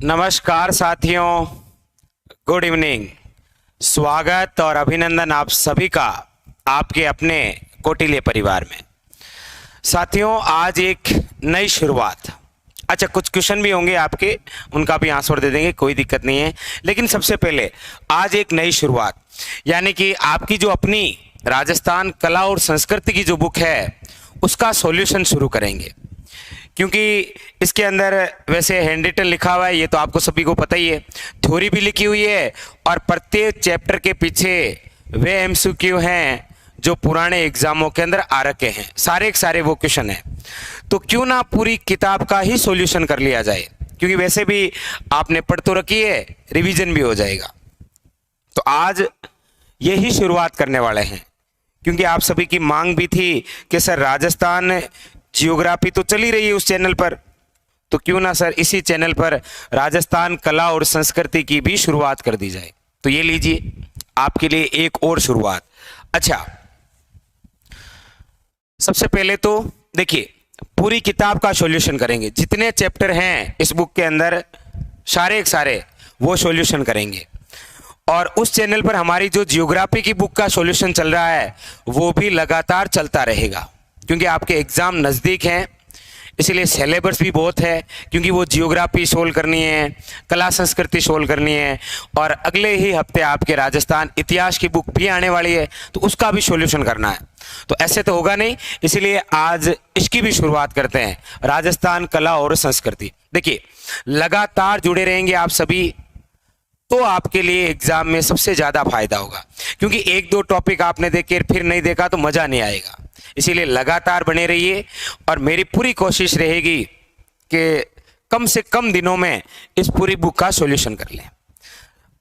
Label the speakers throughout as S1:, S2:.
S1: नमस्कार साथियों, good evening. स्वागत और अभिनंदन आप सभी का आपके अपने कौटिल्य परिवार में। साथियों, आज एक नई शुरुआत। अच्छा, कुछ क्वेश्चन भी होंगे आपके, उनका भी आंसर दे देंगे, कोई दिक्कत नहीं है। लेकिन सबसे पहले आज एक नई शुरुआत, यानी कि आपकी जो अपनी राजस्थान कला और संस्कृति की जो बुक है उसका सॉल्यूशन शुरू करेंगे। क्योंकि इसके अंदर वैसे हैंड रिटन लिखा हुआ है, ये तो आपको सभी को पता ही है। थ्योरी भी लिखी हुई है और प्रत्येक चैप्टर के पीछे वे एमसीक्यू हैं जो पुराने एग्जामों के अंदर आ रखे हैं। सारे के सारे वो क्वेश्चन हैं, तो क्यों ना पूरी किताब का ही सॉल्यूशन कर लिया जाए, क्योंकि वैसे भी आपने पढ़ तो रखी है, रिवीजन भी हो जाएगा। तो आज यही शुरुआत करने वाले हैं, क्योंकि आप सभी की मांग भी थी कि सर राजस्थान जियोग्राफी तो चली रही है उस चैनल पर, तो क्यों ना सर इसी चैनल पर राजस्थान कला और संस्कृति की भी शुरुआत कर दी जाए। तो ये लीजिए आपके लिए एक और शुरुआत। अच्छा, सबसे पहले तो देखिए, पूरी किताब का सॉल्यूशन करेंगे। जितने चैप्टर हैं इस बुक के अंदर सारे के सारे वो सॉल्यूशन करेंगे। और उस चैनल पर हमारी जो जियोग्राफी की बुक का सॉल्यूशन चल रहा है वो भी लगातार चलता रहेगा, क्योंकि आपके एग्जाम नज़दीक हैं, इसलिए सिलेबस भी बहुत है। क्योंकि वो जियोग्राफी सोल्व करनी है, कला संस्कृति सोल्व करनी है, और अगले ही हफ्ते आपके राजस्थान इतिहास की बुक भी आने वाली है, तो उसका भी सॉल्यूशन करना है। तो ऐसे तो होगा नहीं, इसलिए आज इसकी भी शुरुआत करते हैं, राजस्थान कला और संस्कृति। देखिए, लगातार जुड़े रहेंगे आप सभी, तो आपके लिए एग्जाम में सबसे ज़्यादा फायदा होगा। क्योंकि एक दो टॉपिक आपने देखे फिर नहीं देखा तो मज़ा नहीं आएगा, इसीलिए लगातार बने रहिए। और मेरी पूरी कोशिश रहेगी कि कम से कम दिनों में इस पूरी बुक का सॉल्यूशन कर लें।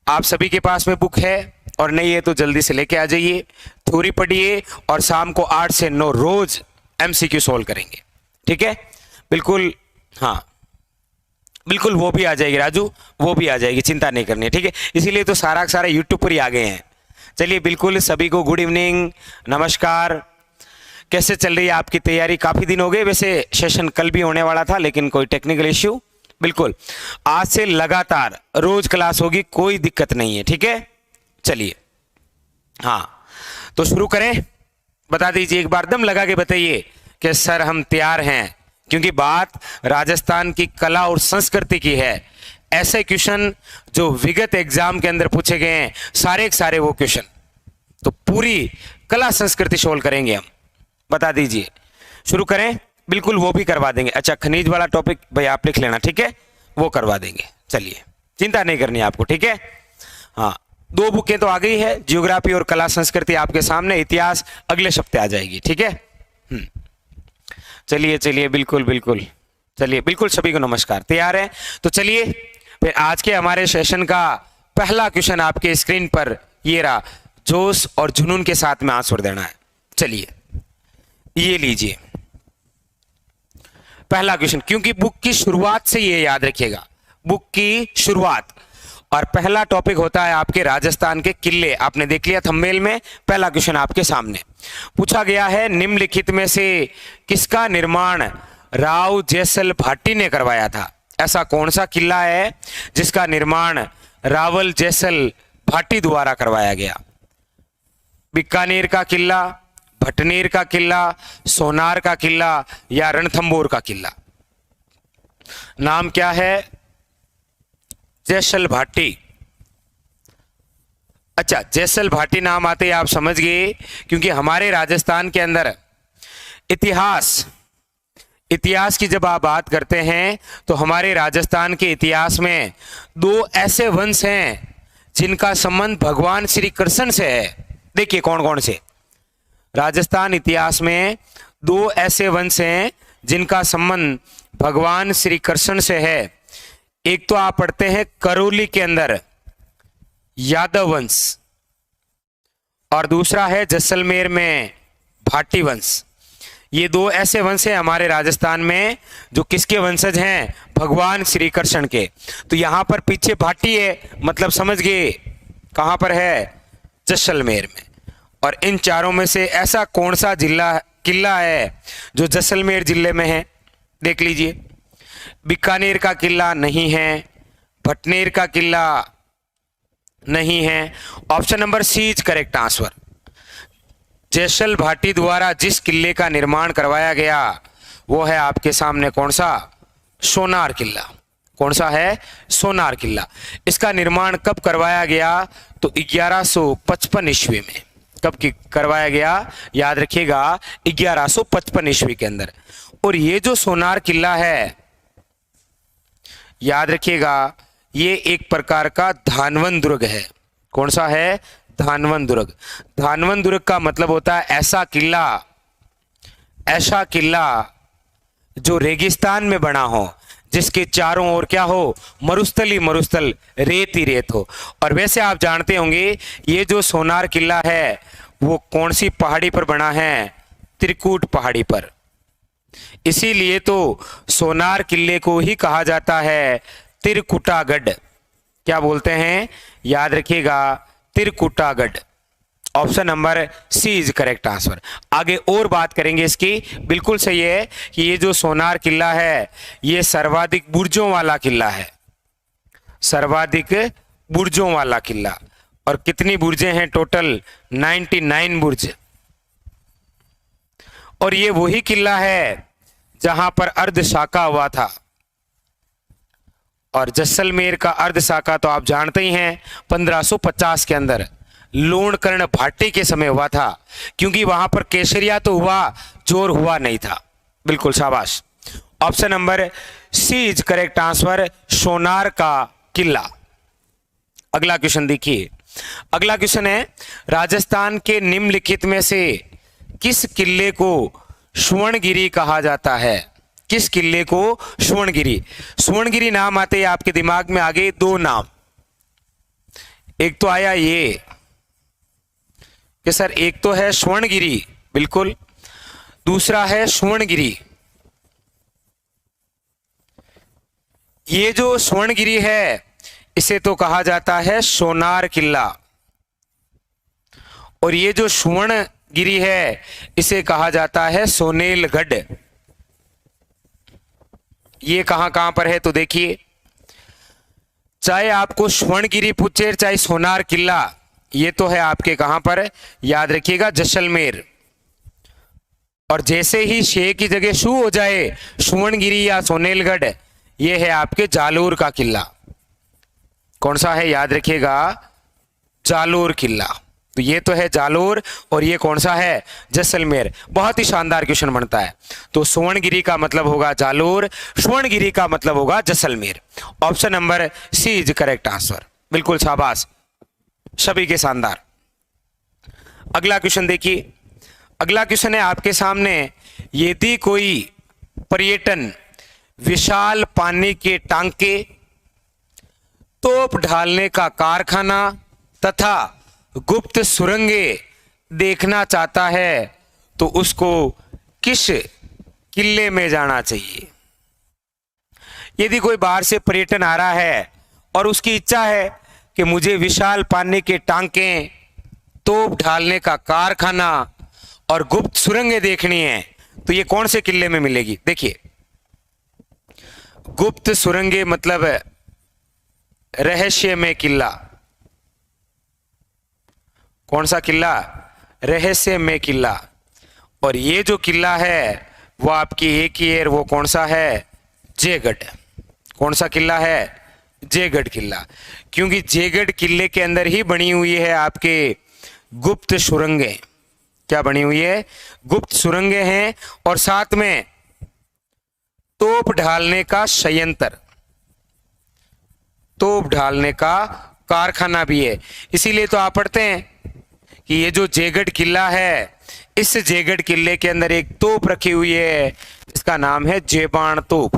S1: आप सभी के पास में बुक है, और नहीं है तो जल्दी से लेके आ जाइए, थ्योरी पढ़िए, और शाम को 8 से 9 रोज एमसीक्यू सोल्व करेंगे। ठीक है, बिल्कुल। हाँ बिल्कुल, वो भी आ जाएगी राजू, वो भी आ जाएगी, चिंता नहीं करनी है। ठीक है, इसीलिए तो सारा का सारा यूट्यूब पर ही आ गए हैं। चलिए, बिल्कुल सभी को गुड इवनिंग, नमस्कार। कैसे चल रही है आपकी तैयारी? काफ़ी दिन हो गए, वैसे सेशन कल भी होने वाला था लेकिन कोई टेक्निकल इश्यू। बिल्कुल, आज से लगातार रोज क्लास होगी, कोई दिक्कत नहीं है। ठीक है, चलिए। हाँ, तो शुरू करें। बता दीजिए, एक बार दम लगा के बताइए कि सर हम तैयार हैं, क्योंकि बात राजस्थान की कला और संस्कृति की है। ऐसे क्वेश्चन जो विगत एग्जाम के अंदर पूछे गए हैं, सारे के सारे वो क्वेश्चन, तो पूरी कला संस्कृति सोल्व करेंगे हम। बता दीजिए, शुरू करें। बिल्कुल, वो भी करवा देंगे। अच्छा, खनिज वाला टॉपिक भाई आप लिख लेना, ठीक है, वो करवा देंगे। चलिए, चिंता नहीं करनी आपको। ठीक है, हाँ, 2 बुकें तो आ गई है, जियोग्राफी और कला संस्कृति आपके सामने, इतिहास अगले हफ्ते आ जाएगी। ठीक है, चलिए चलिए, बिल्कुल बिल्कुल, चलिए बिल्कुल, सभी को नमस्कार। तैयार है? तो चलिए फिर आज के हमारे सेशन का पहला क्वेश्चन आपके स्क्रीन पर ये रहा, जोश और जुनून के साथ में आंसर देना है। चलिए, ये लीजिए पहला क्वेश्चन, क्योंकि बुक की शुरुआत से ये याद रखिएगा, बुक की शुरुआत। और पहला टॉपिक होता है आपके राजस्थान के किले। आपने देख लिया थंबनेल में, पहला क्वेश्चन आपके सामने पूछा गया है, निम्नलिखित में से किसका निर्माण राव जैसल भाटी ने करवाया था? ऐसा कौन सा किला है जिसका निर्माण रावल जैसल भाटी द्वारा करवाया गया? बीकानेर का किला, भटनेर का किला, सोनार का किला, या रणथंबोर का किला? नाम क्या है? जैसल भाटी। अच्छा, जैसल भाटी नाम आते ही आप समझ गए, क्योंकि हमारे राजस्थान के अंदर इतिहास की जब आप बात करते हैं तो हमारे राजस्थान के इतिहास में 2 ऐसे वंश हैं जिनका संबंध भगवान श्री कृष्ण से है। देखिए कौन कौन से। राजस्थान इतिहास में 2 ऐसे वंश हैं जिनका संबंध भगवान श्री कृष्ण से है। एक तो आप पढ़ते हैं करौली के अंदर यादव वंश, और दूसरा है जैसलमेर में भाटी वंश। ये 2 ऐसे वंश हैं हमारे राजस्थान में जो किसके वंशज हैं? भगवान श्री कृष्ण के। तो यहां पर पीछे भाटी है, मतलब समझ गए कहां पर है? जैसलमेर में। और इन चारों में से ऐसा कौन सा किला है जो जैसलमेर जिले में है? देख लीजिए, बीकानेर का किला नहीं है, भटनेर का किला नहीं है। Option number C is correct answer. Jaisal Bhati द्वारा जिस किले का निर्माण करवाया गया वो है आपके सामने कौन सा? सोनार किला। कौन सा है? सोनार किला। इसका निर्माण कब करवाया गया? तो 1155 ईस्वी में। कब करवाया गया? याद रखिएगा 1155 ईस्वी के अंदर। और ये जो सोनार किला है, याद रखिएगा, ये एक प्रकार का धानवन दुर्ग है। कौन सा है? धानवन दुर्ग। धानवन दुर्ग का मतलब होता है ऐसा किला जो रेगिस्तान में बना हो, जिसके चारों ओर क्या हो? मरुस्थल ही मरुस्थल, रेत ही रेत हो। और वैसे आप जानते होंगे ये जो सोनार किला है वो कौन सी पहाड़ी पर बना है? त्रिकूट पहाड़ी पर। इसीलिए तो सोनार किले को ही कहा जाता है त्रिकुटागढ़। क्या बोलते हैं? याद रखिएगा Trikutagarh. Option number C is correct answer. आगे और बात करेंगे इसकी। बिल्कुल सही है कि ये जो सोनार किला है ये सर्वाधिक बुर्जों वाला किला है। सर्वाधिक बुर्जों वाला किला। और कितनी बुर्जें हैं? टोटल 99 बुर्ज। और ये वही किला है जहां पर अर्धशाका हुआ था। और जैसलमेर का अर्धशाका तो आप जानते ही हैं 1550 के अंदर लोणकर्ण भाटी के समय हुआ था, क्योंकि वहां पर केसरिया तो हुआ, जोर हुआ नहीं था। बिल्कुल शाबाश। Option number C is correct answer, Sonar का किला। अगला क्वेश्चन देखिए। अगला क्वेश्चन है, राजस्थान के निम्नलिखित में से किस किले को सुवर्णगिरी कहा जाता है? किस किले को सुवर्णगिरी? सुवर्णगिरी नाम आते ही आपके दिमाग में आगे दो नाम। एक तो आया ये कि सर एक तो है स्वर्णगिरी, बिल्कुल, दूसरा है सुवर्णगिरी। ये जो स्वर्णगिरी है इसे तो कहा जाता है सोनार किला, और ये जो सुवर्णगिरी है इसे कहा जाता है सोनेलगढ़। ये कहां कहां पर है? तो देखिए, चाहे आपको स्वर्णगिरी पूछे चाहे सोनार किला, ये तो है आपके कहां पर? याद रखिएगा जैसलमेर। और जैसे ही शे की जगह शू हो जाए, सुवर्णगिरी या सोनेलगढ़, ये है आपके जालोर का किला। कौन सा है? याद रखिएगा जालोर किला। तो ये तो है जालोर और ये कौन सा है? जैसलमेर। बहुत ही शानदार क्वेश्चन बनता है। तो सुवर्णगिरी का मतलब होगा जालोर, सुवर्णगिरी का मतलब होगा Jaisalmer. Option number C is correct answer. बिल्कुल शाबाश, सभी के शानदार। अगला क्वेश्चन देखिए। अगला क्वेश्चन है आपके सामने, यदि कोई पर्यटन विशाल पानी के टांके, तोप ढालने का कारखाना तथा गुप्त सुरंगें देखना चाहता है तो उसको किस किले में जाना चाहिए? यदि कोई बाहर से पर्यटन आ रहा है और उसकी इच्छा है कि मुझे विशाल पानी के टांके, तोप ढालने का कारखाना और गुप्त सुरंगें देखनी है, तो ये कौन से किले में मिलेगी? देखिए, गुप्त सुरंगें मतलब रहस्यमय किला। कौन सा किला? रहस्यमय किला। और ये जो किला है वो आपकी एक ही है, वो कौन सा है? जयगढ़। कौन सा किला है? जयगढ़ किला। क्योंकि जयगढ़ किले के अंदर ही बनी हुई है आपके गुप्त सुरंगें। क्या बनी हुई है? गुप्त सुरंगें हैं, और साथ में तोप ढालने का संयंत्र, तोप ढालने का कारखाना भी है। इसीलिए तो आप पढ़ते हैं कि ये जो जयगढ़ किला है, इस जयगढ़ किले के अंदर एक तोप रखी हुई है, इसका नाम है जेबाण तोप।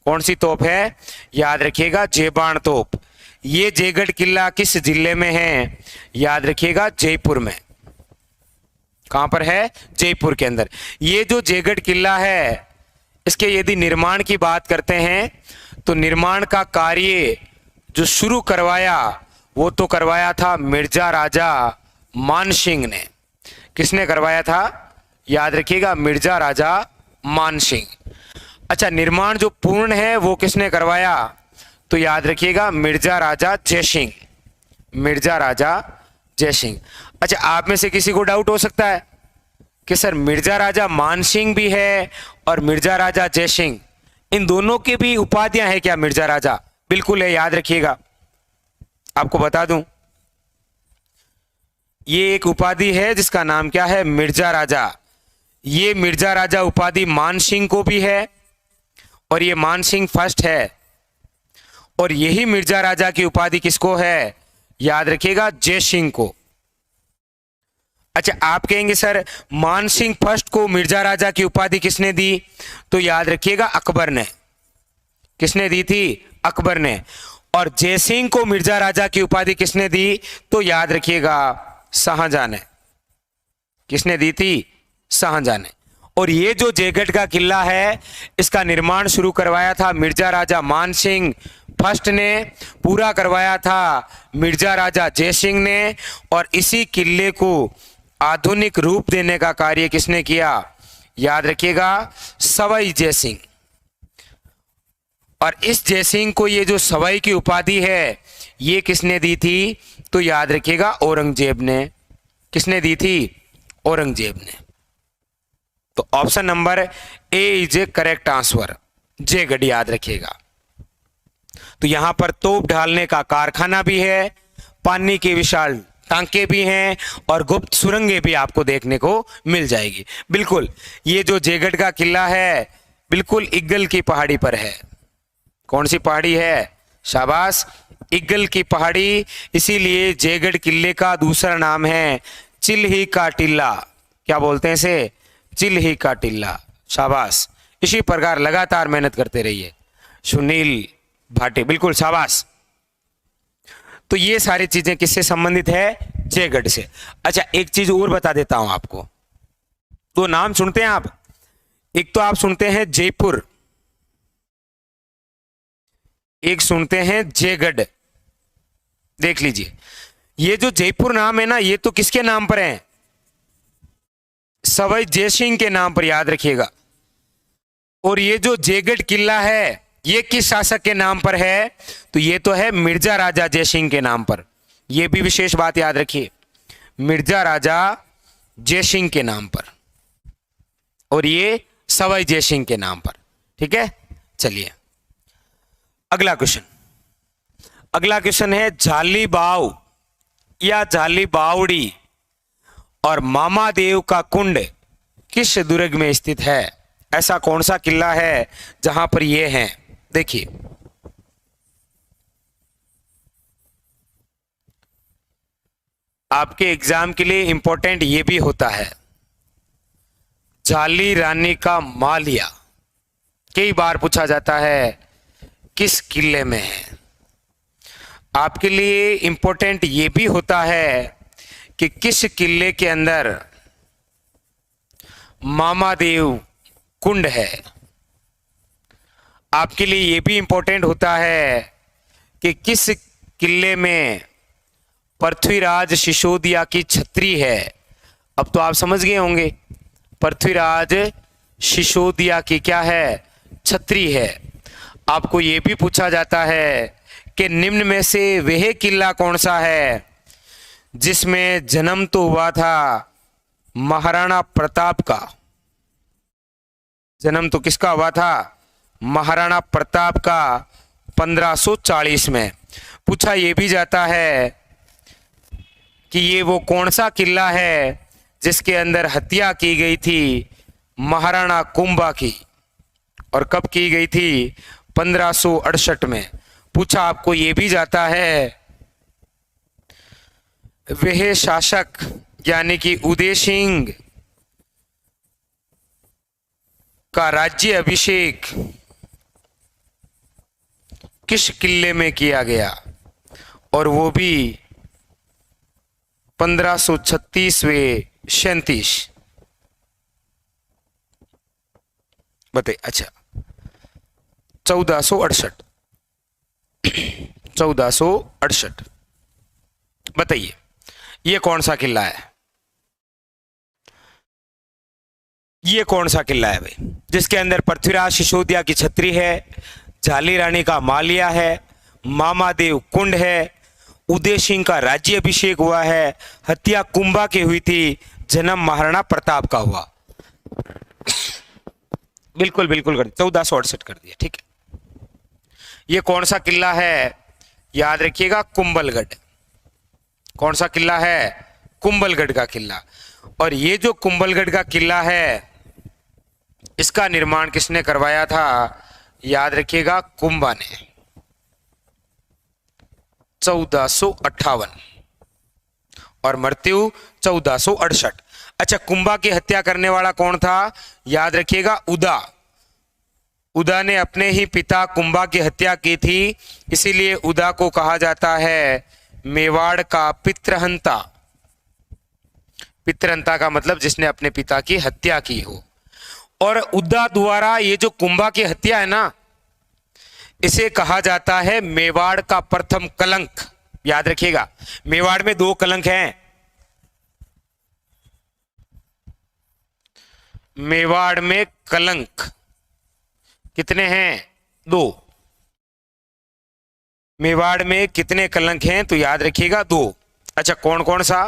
S1: कौन सी तोप है? याद रखिएगा जेबाण तोप। ये जयगढ़ किला किस जिले में है? याद रखिएगा जयपुर में। कहां पर है? जयपुर के अंदर। ये जो जयगढ़ किला है, इसके यदि निर्माण की बात करते हैं तो निर्माण का कार्य जो शुरू करवाया वो तो करवाया था मिर्जा राजा मानसिंह ने। किसने करवाया था? याद रखिएगा मिर्जा राजा मानसिंह। अच्छा, निर्माण जो पूर्ण है वो किसने करवाया? तो याद रखिएगा मिर्जा राजा जयसिंह, मिर्जा राजा जयसिंह। अच्छा, आप में से किसी को डाउट हो सकता है कि सर मिर्जा राजा मानसिंह भी है और मिर्जा राजा जयसिंह, इन दोनों की भी उपाधियां हैं क्या मिर्जा राजा? बिल्कुल है, याद रखिएगा। आपको बता दूं, ये एक उपाधि है जिसका नाम क्या है? मिर्जा राजा। ये मिर्जा राजा उपाधि मानसिंह को भी है और ये मानसिंह फर्स्ट है, और यही मिर्जा राजा की उपाधि किसको है? याद रखिएगा, जयसिंह को। अच्छा, आप कहेंगे सर मानसिंह फर्स्ट को मिर्जा राजा की उपाधि किसने दी? तो याद रखिएगा अकबर ने। किसने दी थी? अकबर ने। और जयसिंह को मिर्जा राजा की उपाधि किसने दी? तो याद रखिएगा शाहजहां ने। किसने दी थी? शाहजहां ने। और ये जो जयगढ़ का किला है, इसका निर्माण शुरू करवाया था मिर्जा राजा मानसिंह फर्स्ट ने, पूरा करवाया था मिर्जा राजा जयसिंह ने, और इसी किले को आधुनिक रूप देने का कार्य किसने किया? याद रखिएगा सवाई जयसिंह। और इस जयसिंह को ये जो सवाई की उपाधि है, ये किसने दी थी? तो याद रखिएगा औरंगजेब ने। किसने दी थी? औरंगजेब ने। तो option number A is A correct answer, Jaigarh, याद रखिएगा। तो यहां पर तोप ढालने का कारखाना भी है, पानी के विशाल टांके भी हैं, और गुप्त सुरंगें भी आपको देखने को मिल जाएगी। बिल्कुल, ये जो जयगढ़ का किला है बिल्कुल इग्गल की पहाड़ी पर है। कौन सी पहाड़ी है? शाबाश, इग्गल की पहाड़ी। इसीलिए जयगढ़ किले का दूसरा नाम है चिल्ही का टीला। क्या बोलते हैं इसे? चिल्ही का टीला। शाबाश, इसी प्रकार लगातार मेहनत करते रहिए। सुनील भाटी, बिल्कुल शाबाश। तो ये सारी चीजें किससे संबंधित है? जयगढ़ से। अच्छा, एक चीज और बता देता हूं आपको। तो नाम सुनते हैं आप, एक तो आप सुनते हैं जयपुर, एक सुनते हैं जयगढ़। देख लीजिए, ये जो जयपुर नाम है ना, ये तो किसके नाम पर है? सवाई जयसिंह के नाम पर, याद रखिएगा। और ये जो जयगढ़ किला है, ये किस शासक के नाम पर है? तो ये तो है मिर्जा राजा जयसिंह के नाम पर। ये भी विशेष बात याद रखिए, मिर्जा राजा जयसिंह के नाम पर, और ये सवाई जयसिंह के नाम पर। ठीक है, चलिए अगला क्वेश्चन। अगला क्वेश्चन है जाली बाव या जाली बावड़ी और मामादेव का कुंड किस दुर्ग में स्थित है? ऐसा कौन सा किला है जहां पर ये हैं? देखिए, आपके एग्जाम के लिए इंपॉर्टेंट ये भी होता है, जाली रानी का मालिया कई बार पूछा जाता है किस किले में है। आपके लिए इंपॉर्टेंट ये भी होता है कि किस किले के अंदर मामादेव कुंड है। आपके लिए यह भी इंपॉर्टेंट होता है कि किस किले में पृथ्वीराज सिसोदिया की छत्री है। अब तो आप समझ गए होंगे, पृथ्वीराज सिसोदिया की क्या है? छत्री है। आपको यह भी पूछा जाता है कि निम्न में से वह किला कौन सा है जिसमें जन्म तो हुआ था महाराणा प्रताप का? जन्म तो किसका हुआ था? महाराणा प्रताप का 1540 में। पूछा यह भी जाता है कि ये वो कौन सा किला है जिसके अंदर हत्या की गई थी महाराणा कुंभा की, और कब की गई थी? 1568 में। पूछा आपको ये भी जाता है वह शासक यानी कि उदय सिंह का राज्य अभिषेक किस किले में किया गया, और वो भी 1536वें 37। बताइए। अच्छा, 1468 1468। बताइए ये कौन सा किला है? ये कौन सा किला है भाई जिसके अंदर पृथ्वीराज सिसोदिया की छत्री है, जाली रानी का मालिया है, मामादेव कुंड है, उदय सिंह का राज्य अभिषेक हुआ है, हत्या कुंभा की हुई थी, जन्म महाराणा प्रताप का हुआ। बिल्कुल बिल्कुल कर 1468 कर दिया, ठीक है। ये कौन सा किला है, याद रखिएगा कुंभलगढ़। कौन सा किला है, कुंभलगढ़ का किला। और ये जो कुंभलगढ़ का किला है, इसका निर्माण किसने करवाया था, याद रखिएगा कुंभा ने, 1458, और मृत्यु 1468। अच्छा, कुंभा की हत्या करने वाला कौन था, याद रखिएगा उदा। उदा ने अपने ही पिता कुंभा की हत्या की थी, इसीलिए उदा को कहा जाता है मेवाड़ का पितृहंता। पितृहंता का मतलब जिसने अपने पिता की हत्या की हो। और उदा द्वारा ये जो कुंभा की हत्या है ना, इसे कहा जाता है मेवाड़ का प्रथम कलंक। याद रखिएगा, मेवाड़ में 2 कलंक हैं। मेवाड़ में कलंक कितने हैं, 2। मेवाड़ में कितने कलंक हैं, तो याद रखिएगा 2। अच्छा, कौन कौन सा,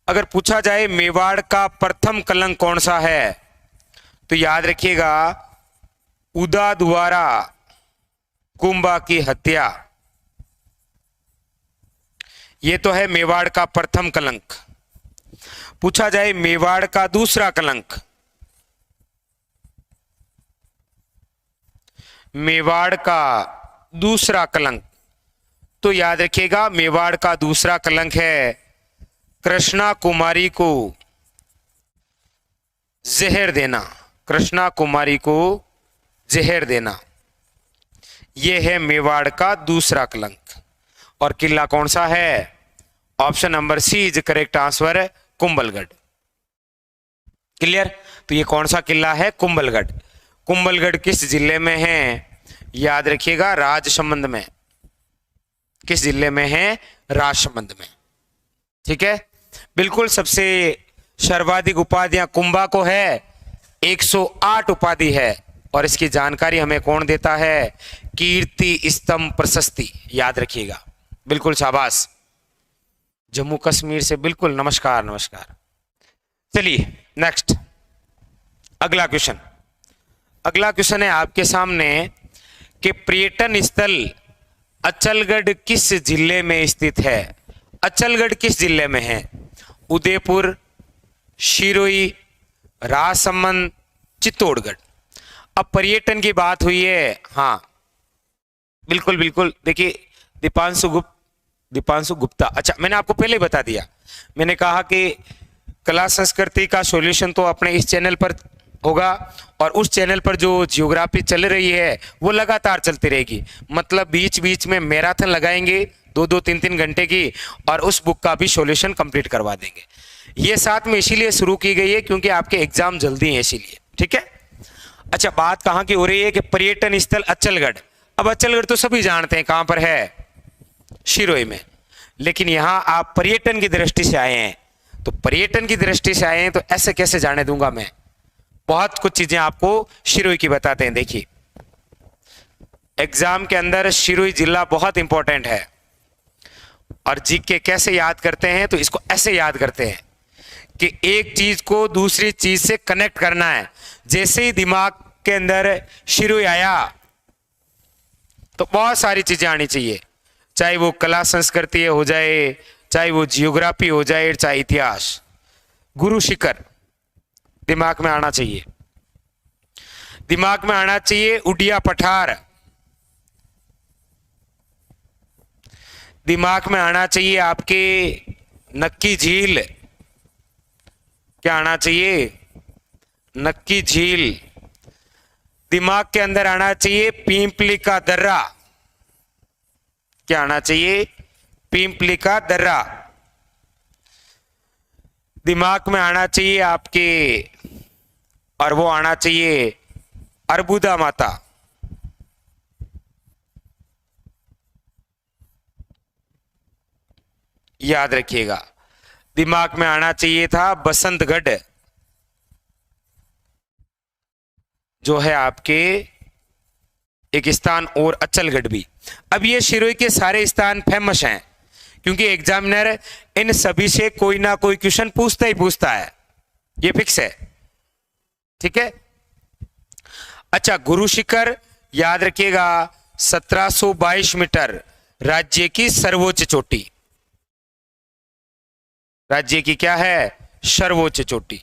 S1: अगर पूछा जाए मेवाड़ का प्रथम कलंक कौन सा है, तो याद रखिएगा उदा द्वारा कुंभा की हत्या। ये तो है मेवाड़ का प्रथम कलंक। पूछा जाए मेवाड़ का दूसरा कलंक, मेवाड़ का दूसरा कलंक, तो याद रखिएगा मेवाड़ का दूसरा कलंक है कृष्णा कुमारी को जहर देना। कृष्णा कुमारी को जहर देना, यह है मेवाड़ का दूसरा कलंक। और किला कौन सा है, option number C is correct answer, Kumbhalgarh. Clear. तो ये कौन सा किला है, कुंभलगढ़। कुंभलगढ़ किस जिले में है, याद रखिएगा राजसमंद में। किस जिले में है, राजसमंद में, ठीक है। बिल्कुल, सबसे सर्वाधिक उपाधियां कुंभा को है, 108 उपाधि है। और इसकी जानकारी हमें कौन देता है, कीर्ति स्तंभ प्रशस्ति, याद रखिएगा। बिल्कुल शाबाश, जम्मू कश्मीर से बिल्कुल, नमस्कार नमस्कार। चलिए नेक्स्ट, अगला क्वेश्चन। अगला क्वेश्चन है आपके सामने कि पर्यटन स्थल अचलगढ़ किस जिले में स्थित है। अचलगढ़ किस जिले में है, उदयपुर, सिरोही, राजसमंद, चित्तौड़गढ़। अब पर्यटन की बात हुई है, हाँ बिल्कुल बिल्कुल। देखिए दीपांशु गुप्ता, अच्छा मैंने आपको पहले ही बता दिया। मैंने कहा कि कला संस्कृति का सॉल्यूशन तो अपने इस चैनल पर होगा, और उस चैनल पर जो जियोग्राफी चल रही है वो लगातार चलती रहेगी। मतलब बीच बीच में मैराथन लगाएंगे 2-2, 3-3 घंटे की, और उस बुक का भी सॉल्यूशन कंप्लीट करवा देंगे। ये साथ में इसीलिए शुरू की गई है क्योंकि आपके एग्जाम जल्दी हैं, इसीलिए, ठीक है। अच्छा, बात कहाँ की हो रही है कि पर्यटन स्थल अचलगढ़। अब अचलगढ़ तो सभी जानते हैं कहां पर है, सिरोही में। लेकिन यहां आप पर्यटन की दृष्टि से आए हैं, तो पर्यटन की दृष्टि से आए हैं तो ऐसे कैसे जाने दूंगा मैं। बहुत कुछ चीजें आपको सिरोही की बताते हैं। देखिए, एग्जाम के अंदर सिरोही जिला बहुत इंपॉर्टेंट है। और जीके कैसे याद करते हैं, तो इसको ऐसे याद करते हैं कि एक चीज को दूसरी चीज से कनेक्ट करना है। जैसे ही दिमाग के अंदर सिरोही आया तो बहुत सारी चीजें आनी चाहिए, चाहे वो कला संस्कृति हो जाए, चाहे वो जियोग्राफी हो जाए, चाहे इतिहास। गुरु शिखर दिमाग में आना चाहिए। दिमाग में आना चाहिए उडिया पठार, दिमाग में आना चाहिए आपके नक्की झील। क्या आना चाहिए, नक्की झील। दिमाग के अंदर आना चाहिए पिंपली का दर्रा। क्या आना चाहिए, पिंपली का दर्रा। दिमाग में आना चाहिए आपके, और वो आना चाहिए अर्बुदा माता। याद रखिएगा, दिमाग में आना चाहिए था बसंतगढ़, जो है आपके एक स्थान और अचलगढ़ भी। अब ये सिरोही के सारे स्थान फेमस हैं क्योंकि एग्जामिनर इन सभी से कोई ना कोई क्वेश्चन पूछता ही पूछता है, ये फिक्स है। ठीक है। अच्छा, गुरु शिखर याद रखिएगा 1722 मीटर, राज्य की सर्वोच्च चोटी। राज्य की क्या है? सर्वोच्च चोटी।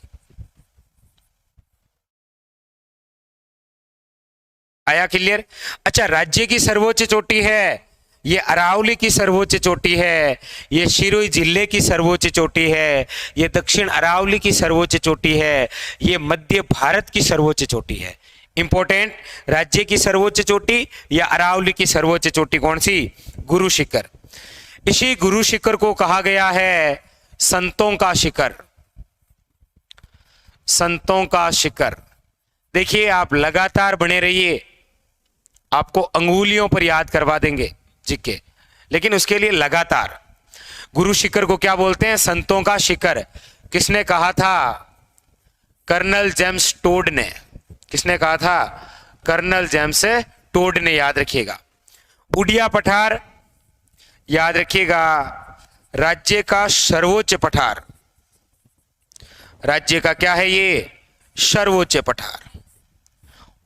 S1: आया क्लियर? अच्छा, राज्य की सर्वोच्च चोटी है, ये अरावली की सर्वोच्च चोटी है, ये सिरोही जिले की सर्वोच्च चोटी है, ये दक्षिण अरावली की सर्वोच्च चोटी है, ये मध्य भारत की सर्वोच्च चोटी है। इंपॉर्टेंट, राज्य की सर्वोच्च चोटी या अरावली की सर्वोच्च चोटी कौन सी? गुरु शिखर। इसी गुरु शिखर को कहा गया है संतों का शिखर। संतों का शिखर। देखिए, आप लगातार बने रहिए, आपको अंगुलियों पर याद करवा देंगे जीके, लेकिन उसके लिए लगातार। गुरु शिखर को क्या बोलते हैं? संतों का शिखर। किसने कहा था? कर्नल जेम्स टोड ने। किसने कहा था? कर्नल जेम्स टोड ने, याद रखिएगा। उड़िया पठार याद रखिएगा, राज्य का सर्वोच्च पठार। राज्य का क्या है ये? सर्वोच्च पठार।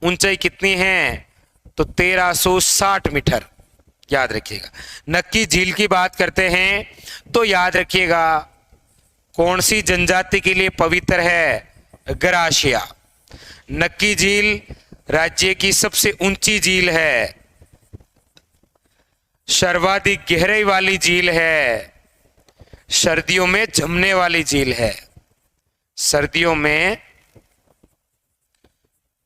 S1: ऊंचाई कितनी है? तो 1360 मीटर, याद रखिएगा। नक्की झील की बात करते हैं तो याद रखिएगा कौन सी जनजाति के लिए पवित्र है? गरासिया। नक्की झील राज्य की सबसे ऊंची झील है, सर्वाधिक गहराई वाली झील है, सर्दियों में जमने वाली झील है, सर्दियों में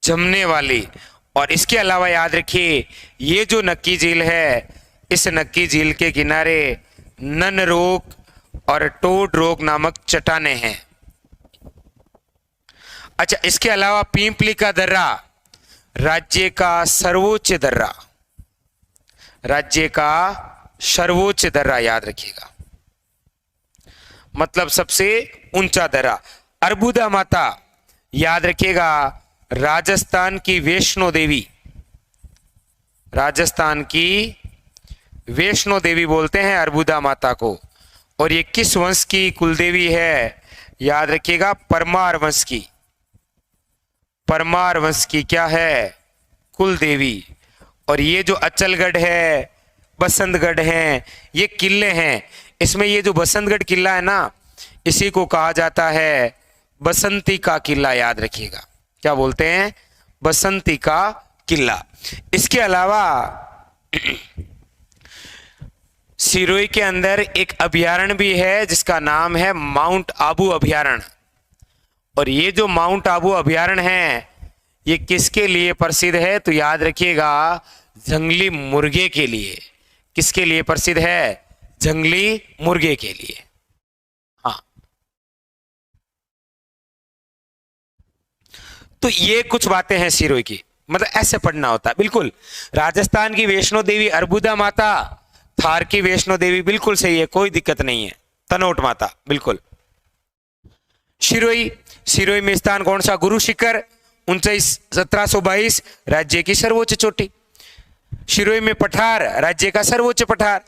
S1: जमने वाली। और इसके अलावा याद रखिए, ये जो नक्की झील है, इस नक्की झील के किनारे नन रोक और टोड रोक नामक चट्टानें हैं। अच्छा, इसके अलावा पिंपली का दर्रा राज्य का सर्वोच्च दर्रा, राज्य का सर्वोच्च दर्रा, याद रखिएगा, मतलब सबसे ऊंचा दर्रा। अर्बुदा माता याद रखिएगा, राजस्थान की वैष्णो देवी। राजस्थान की वैष्णो देवी बोलते हैं अर्बुदा माता को। और ये किस वंश की कुलदेवी है? याद रखिएगा, परमार वंश की। परमार वंश की क्या है? कुलदेवी। और ये जो अचलगढ़ है, बसंतगढ़ हैं, ये किले हैं। इसमें ये जो बसंतगढ़ किला है ना, इसी को कहा जाता है बसंती का किला, याद रखिएगा। क्या बोलते हैं? बसंती का किला। इसके अलावा सिरोही के अंदर एक अभयारण्य भी है जिसका नाम है माउंट आबू अभयारण्य। और ये जो माउंट आबू अभयारण्य है, ये किसके लिए प्रसिद्ध है? तो याद रखिएगा, जंगली मुर्गे के लिए। किसके लिए प्रसिद्ध है? जंगली मुर्गे के लिए। हाँ, तो ये कुछ बातें हैं सिरोही की, मतलब ऐसे पढ़ना होता है। बिल्कुल, राजस्थान की वैष्णो देवी अर्बुदा माता, थार की वैष्णो देवी बिल्कुल सही है, कोई दिक्कत नहीं है। तनोट माता बिल्कुल। सिरोही, सिरोही में स्थान कौन सा? गुरु शिखर, ऊंचाई 1722, राज्य की सर्वोच्च चोटी। सिरोही में पठार, राज्य का सर्वोच्च पठार।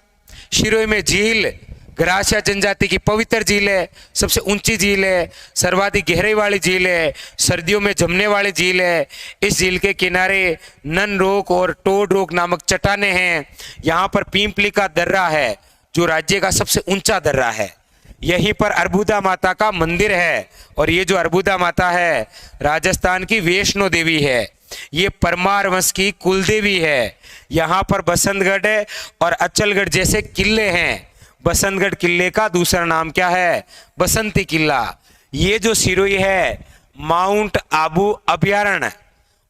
S1: सिरोही में झील, गरासिया जनजाति की पवित्र झील है, सबसे ऊंची झील है, सर्वाधिक गहराई वाली झील है, सर्दियों में जमने वाली झील है। इस झील के किनारे नन रोक और टोड रोक नामक चट्टानें हैं। यहाँ पर पिंपली का दर्रा है जो राज्य का सबसे ऊंचा दर्रा है। यहीं पर अर्बुदा माता का मंदिर है। और ये जो अर्बुदा माता है, राजस्थान की वैष्णो देवी है, ये परमार वंश की कुलदेवी है। यहाँ पर बसंतगढ़ और अचलगढ़ जैसे किले हैं। बसंतगढ़ किले का दूसरा नाम क्या है? बसंती किला। ये जो सिरोही है, माउंट आबू अभयारण्य,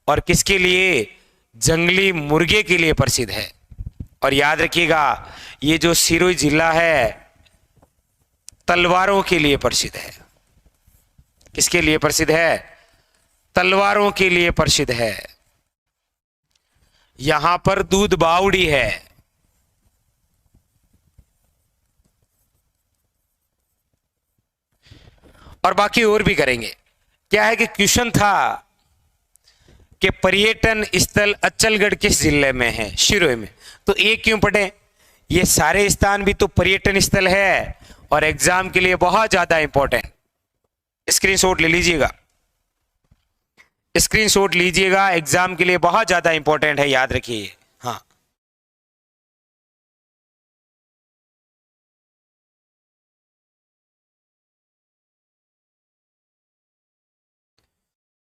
S1: और किसके लिए? जंगली मुर्गे के लिए प्रसिद्ध है। और याद रखिएगा, ये जो सिरोही जिला है, तलवारों के लिए प्रसिद्ध है। किसके लिए प्रसिद्ध है? तलवारों के लिए प्रसिद्ध है। यहां पर दूध बावड़ी है। और बाकी और भी करेंगे। क्या है कि क्वेश्चन था कि पर्यटन स्थल अचलगढ़ किस जिले में है? शिरोई में। तो ये क्यों पढ़े? ये सारे स्थान भी तो पर्यटन स्थल है और एग्जाम के लिए बहुत ज्यादा इंपॉर्टेंट। स्क्रीनशॉट ले लीजिएगा, स्क्रीनशॉट लीजिएगा, एग्जाम के लिए बहुत ज्यादा इंपॉर्टेंट है, याद रखिए। हाँ,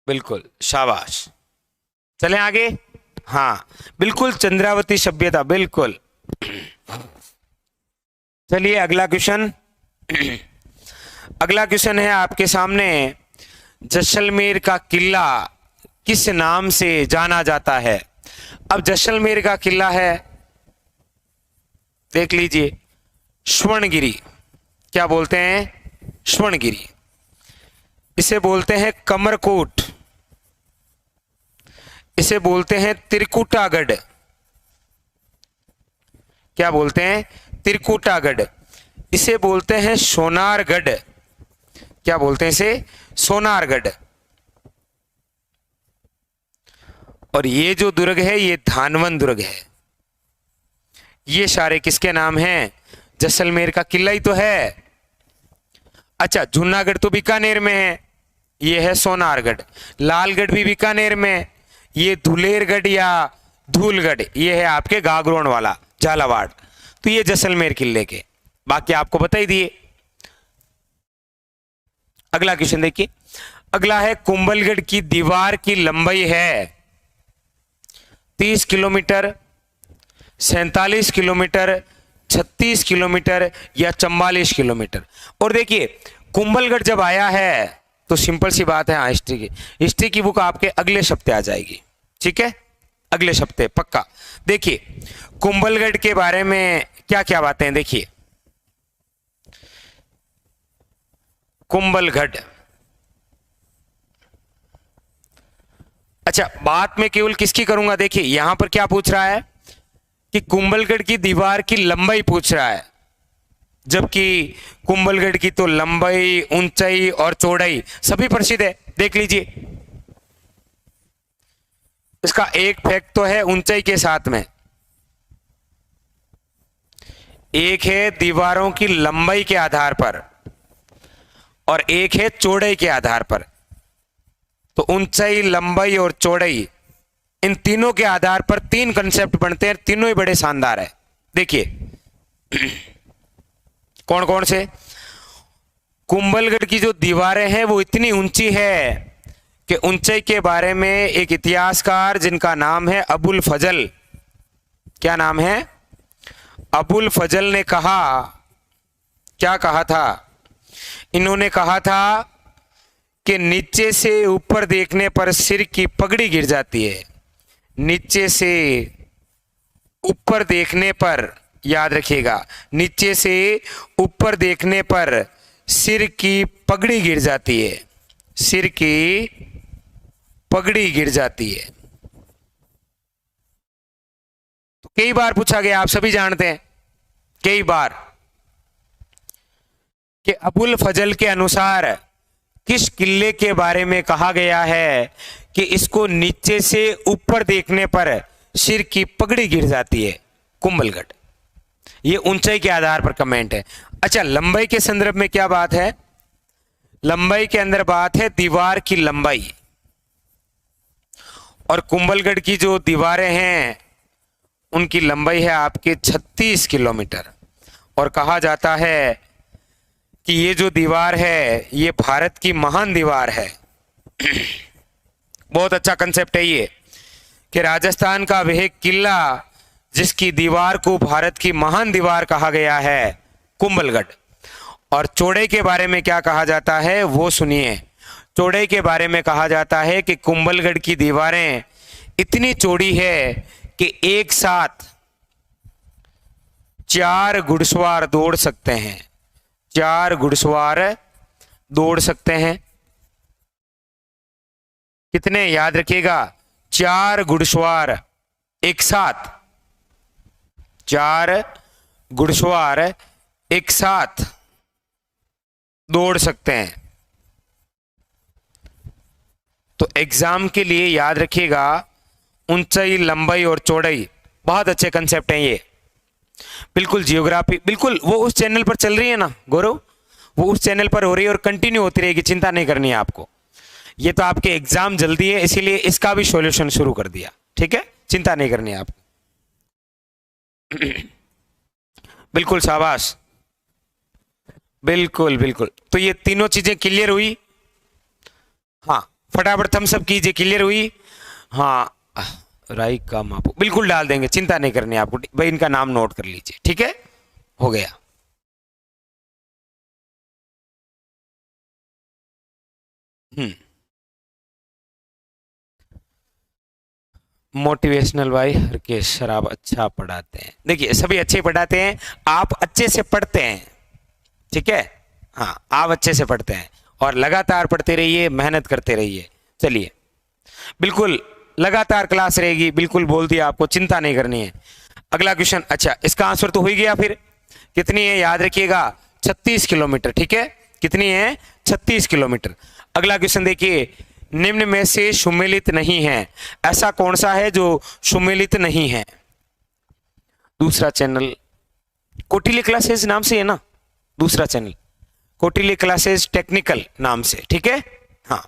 S1: बिल्कुल, शाबाश। चलें आगे। हाँ बिल्कुल, चंद्रावती सभ्यता, बिल्कुल। चलिए अगला क्वेश्चन। अगला क्वेश्चन है आपके सामने, जैसलमेर का किला किस नाम से जाना जाता है? अब जैसलमेर का किला है, देख लीजिए, स्वर्णगिरी। क्या बोलते हैं? स्वर्णगिरी। इसे बोलते हैं कमरकोट, इसे बोलते हैं त्रिकुटागढ़। क्या बोलते हैं? त्रिकुटागढ़। इसे बोलते हैं सोनारगढ़। क्या बोलते हैं इसे? सोनारगढ़। और ये जो दुर्ग है ये धानवन दुर्ग है। ये सारे किसके नाम हैं? जैसलमेर का किला ही तो है। अच्छा, जूनागढ़ तो बीकानेर में है, ये है सोनारगढ़। लालगढ़ भी बीकानेर में, ये धुलेरगढ़ या धूलगढ़ ये है आपके गागरोन वाला झालावाड़। तो ये जैसलमेर किले के, बाकी आपको बता ही दिए। अगला क्वेश्चन देखिए, अगला है, कुंभलगढ़ की दीवार की लंबाई है 30 किलोमीटर, 47 किलोमीटर, 36 किलोमीटर या 44 किलोमीटर। और देखिए कुंभलगढ़ जब आया है तो सिंपल सी बात है, हिस्ट्री की बुक आपके अगले हफ्ते आ जाएगी, ठीक है, अगले हफ्ते पक्का। देखिए कुंभलगढ़ के बारे में क्या क्या बातें हैं, देखिए कुंभलगढ़। अच्छा, बात में केवल किसकी करूंगा? देखिए यहां पर क्या पूछ रहा है कि कुंभलगढ़ की दीवार की लंबाई पूछ रहा है, जबकि कुंभलगढ़ की तो लंबाई, ऊंचाई और चौड़ाई सभी प्रसिद्ध है। देख लीजिए, इसका एक फैक्ट तो है ऊंचाई के साथ में, एक है दीवारों की लंबाई के आधार पर और एक है चौड़ाई के आधार पर। तो ऊंचाई, लंबाई और चौड़ाई, इन तीनों के आधार पर तीन कंसेप्ट बनते हैं, तीनों ही बड़े शानदार है। देखिए कौन कौन से? कुंभलगढ़ की जो दीवारें हैं वो इतनी ऊंची है कि ऊंचाई के बारे में एक इतिहासकार जिनका नाम है अबुल फजल, क्या नाम है? अबुल फजल ने कहा, क्या कहा था? इन्होंने कहा था कि नीचे से ऊपर देखने पर सिर की पगड़ी गिर जाती है। नीचे से ऊपर देखने पर, याद रखिएगा, नीचे से ऊपर देखने पर सिर की पगड़ी गिर जाती है, सिर की पगड़ी गिर जाती है। तो कई बार पूछा गया, आप सभी जानते हैं, कई बार, कि अबुल फजल के अनुसार किस किले के बारे में कहा गया है कि इसको नीचे से ऊपर देखने पर सिर की पगड़ी गिर जाती है? कुंभलगढ़। ये ऊंचाई के आधार पर कमेंट है। अच्छा, लंबाई के संदर्भ में क्या बात है? लंबाई के अंदर बात है दीवार की लंबाई, और कुंभलगढ़ की जो दीवारें हैं उनकी लंबाई है आपके 36 किलोमीटर। और कहा जाता है कि ये जो दीवार है ये भारत की महान दीवार है। बहुत अच्छा कंसेप्ट है ये, कि राजस्थान का वह किला जिसकी दीवार को भारत की महान दीवार कहा गया है, कुंभलगढ़। और चौड़ाई के बारे में क्या कहा जाता है वो सुनिए। चौड़ाई के बारे में कहा जाता है कि कुंभलगढ़ की दीवारें इतनी चौड़ी है कि एक साथ 4 घुड़सवार दौड़ सकते हैं, 4 घुड़सवार दौड़ सकते हैं। कितने? याद रखिएगा, 4 घुड़सवार एक साथ, 4 घुड़सवार एक साथ दौड़ सकते हैं। तो एग्जाम के लिए याद रखिएगा, ऊंचाई, लंबाई और चौड़ाई बहुत अच्छे कंसेप्ट हैं ये। बिल्कुल जियोग्राफी, बिल्कुल वो उस चैनल पर चल रही है ना गौरव, वो उस चैनल पर हो रही है और कंटिन्यू होती रहेगी, चिंता नहीं करनी है आपको। ये तो आपके एग्जाम जल्दी है इसीलिए इसका भी सॉल्यूशन शुरू कर दिया, ठीक है, चिंता नहीं करनी है आपको। बिल्कुल शाबाश, बिल्कुल बिल्कुल। तो ये तीनों चीजें क्लियर हुई? हाँ, फटाफट थम्स अप कीजिए, क्लियर हुई? हाँ, राई का मापो बिल्कुल डाल देंगे, चिंता नहीं करनी आपको भाई, इनका नाम नोट कर लीजिए, ठीक है, हो गया। मोटिवेशनल भाई हरकेश सर आप अच्छा पढ़ाते हैं। देखिए सभी अच्छे पढ़ाते हैं, आप अच्छे से पढ़ते हैं, ठीक है, हाँ आप अच्छे से पढ़ते हैं और लगातार पढ़ते रहिए, मेहनत करते रहिए। चलिए बिल्कुल लगातार क्लास रहेगी, बिल्कुल बोल दिया आपको, चिंता नहीं करनी है। अगला क्वेश्चन, अच्छा इसका आंसर तो हो ही गया, फिर कितनी है याद रखिएगा, 36 किलोमीटर, ठीक है, कितनी है, 36 किलोमीटर। अगला क्वेश्चन देखिए, निम्न में से सुमेलित नहीं है, ऐसा कौन सा है जो सुमेलित नहीं है? दूसरा चैनल कोटिली क्लासेस नाम से है ना, दूसरा चैनल कोटिली क्लासेस टेक्निकल नाम से, ठीक है, हाँ।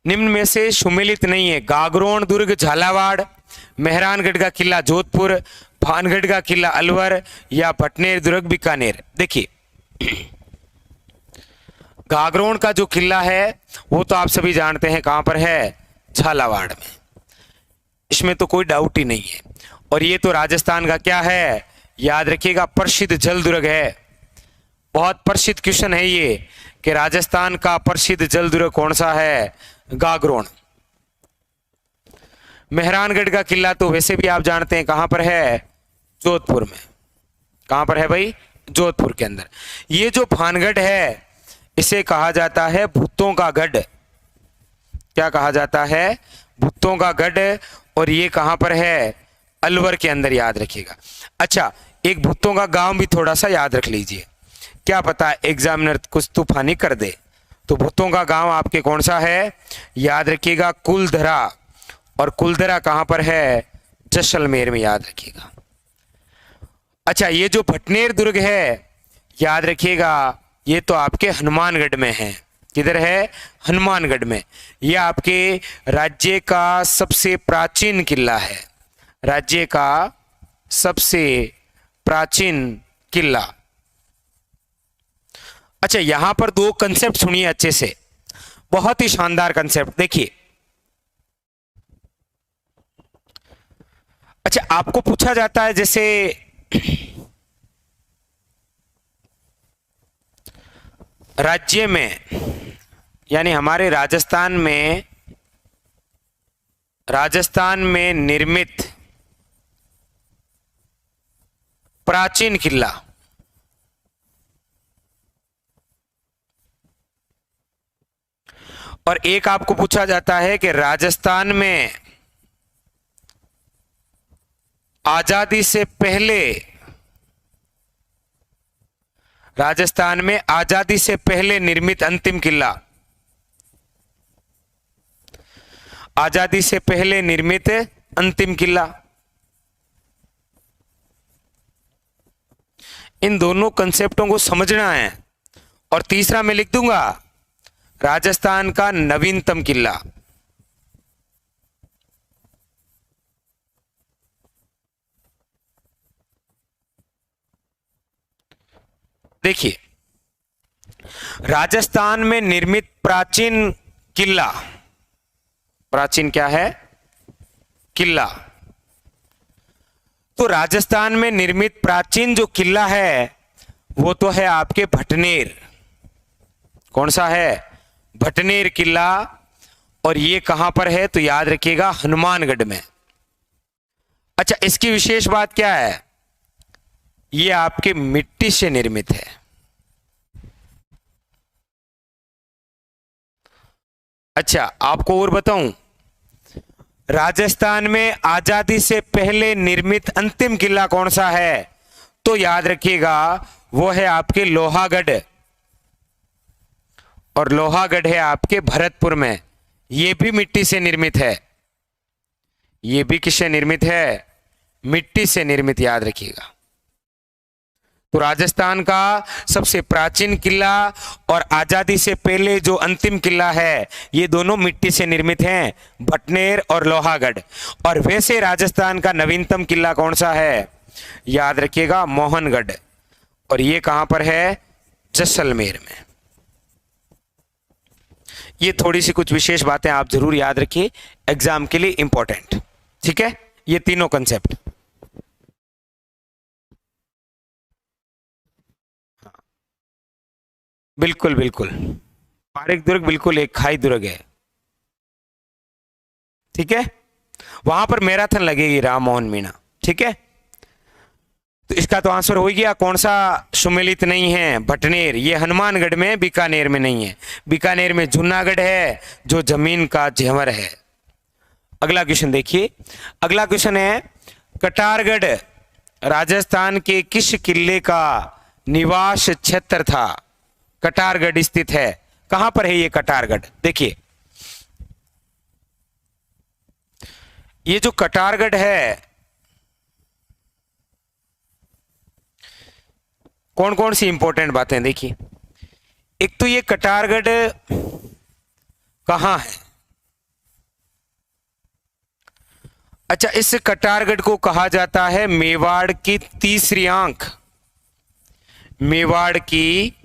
S1: निम्न में से सुमेलित नहीं है, गागरोन दुर्ग झालावाड़, मेहरानगढ़ का किला जोधपुर, भानगढ़ का किला अलवर या भटनेर दुर्ग बीकानेर। देखिए गागरोन का जो किला है वो तो आप सभी जानते हैं कहां पर है, झालावाड़ में, इसमें तो कोई डाउट ही नहीं है। और ये तो राजस्थान का क्या है, याद रखिएगा, प्रसिद्ध जल दुर्ग है। बहुत प्रसिद्ध क्वेश्चन है ये कि राजस्थान का प्रसिद्ध जल दुर्ग कौन सा है, गागरोन। मेहरानगढ़ का किला तो वैसे भी आप जानते हैं कहां पर है, जोधपुर में। कहां पर है भाई, जोधपुर के अंदर। ये जो भानगढ़ है इसे कहा जाता है भूतों का गढ़। क्या कहा जाता है, भूतों का गढ़। और ये कहां पर है, अलवर के अंदर, याद रखिएगा। अच्छा एक भूतों का गांव भी थोड़ा सा याद रख लीजिए, क्या पता एग्जामिनर कुछ तूफानी कर दे। तो भूतों का गांव आपके कौन सा है, याद रखिएगा, कुलधरा। और कुलधरा कहां पर है, जैसलमेर में, याद रखिएगा। अच्छा ये जो भटनेर दुर्ग है, याद रखिएगा, ये तो आपके हनुमानगढ़ में है। किधर है, हनुमानगढ़ में। ये आपके राज्य का सबसे प्राचीन किला है, राज्य का सबसे प्राचीन किला। अच्छा यहां पर दो कंसेप्ट सुनिए अच्छे से, बहुत ही शानदार कंसेप्ट, देखिए। अच्छा आपको पूछा जाता है जैसे राज्य में, यानी हमारे राजस्थान में निर्मित प्राचीन किला, और एक आपको पूछा जाता है कि राजस्थान में आजादी से पहले, राजस्थान में आजादी से पहले निर्मित अंतिम किला, आजादी से पहले निर्मित अंतिम किला। इन दोनों कंसेप्टों को समझना है। और तीसरा मैं लिख दूंगा राजस्थान का नवीनतम किला। देखिए राजस्थान में निर्मित प्राचीन किला, प्राचीन क्या है, किला। तो राजस्थान में निर्मित प्राचीन जो किला है वो तो है आपके भटनेर। कौन सा है, भटनेर किला। और ये कहां पर है, तो याद रखिएगा हनुमानगढ़ में। अच्छा इसकी विशेष बात क्या है, ये आपके मिट्टी से निर्मित है। अच्छा आपको और बताऊं, राजस्थान में आजादी से पहले निर्मित अंतिम किला कौन सा है, तो याद रखिएगा वो है आपके लोहागढ़। और लोहागढ़ है आपके भरतपुर में, ये भी मिट्टी से निर्मित है। ये भी किससे निर्मित है? मिट्टी से निर्मित, याद रखिएगा। तो राजस्थान का सबसे प्राचीन किला और आजादी से पहले जो अंतिम किला है, ये दोनों मिट्टी से निर्मित हैं, भटनेर और लोहागढ़। और वैसे राजस्थान का नवीनतम किला कौन सा है? याद रखिएगा, मोहनगढ़। और ये कहां पर है? जैसलमेर में। ये थोड़ी सी कुछ विशेष बातें आप जरूर याद रखिए, एग्जाम के लिए इंपॉर्टेंट। ठीक है, ये तीनों कंसेप्ट। बिल्कुल बिल्कुल, पारिक दुर्ग बिल्कुल एक खाई दुर्ग है। ठीक है, वहां पर मैराथन लगेगी राम मोहन मीणा। ठीक है, तो इसका तो आंसर हो गया। कौन सा सुमेलित नहीं है? भटनेर। ये हनुमानगढ़ में, बीकानेर में नहीं है। बीकानेर में जूनागढ़ है जो जमीन का जेवर है। अगला क्वेश्चन देखिए। अगला क्वेश्चन है, कटारगढ़ राजस्थान के किस किले का निवास क्षेत्र था? कटारगढ़ स्थित है, कहां पर है ये कटारगढ़? देखिए, ये जो कटारगढ़ है, कौन कौन सी इंपॉर्टेंट बातें देखिए। एक तो ये कटारगढ़ कहां है? अच्छा, इस कटारगढ़ को कहा जाता है मेवाड़ की तीसरी आंख। मेवाड़ की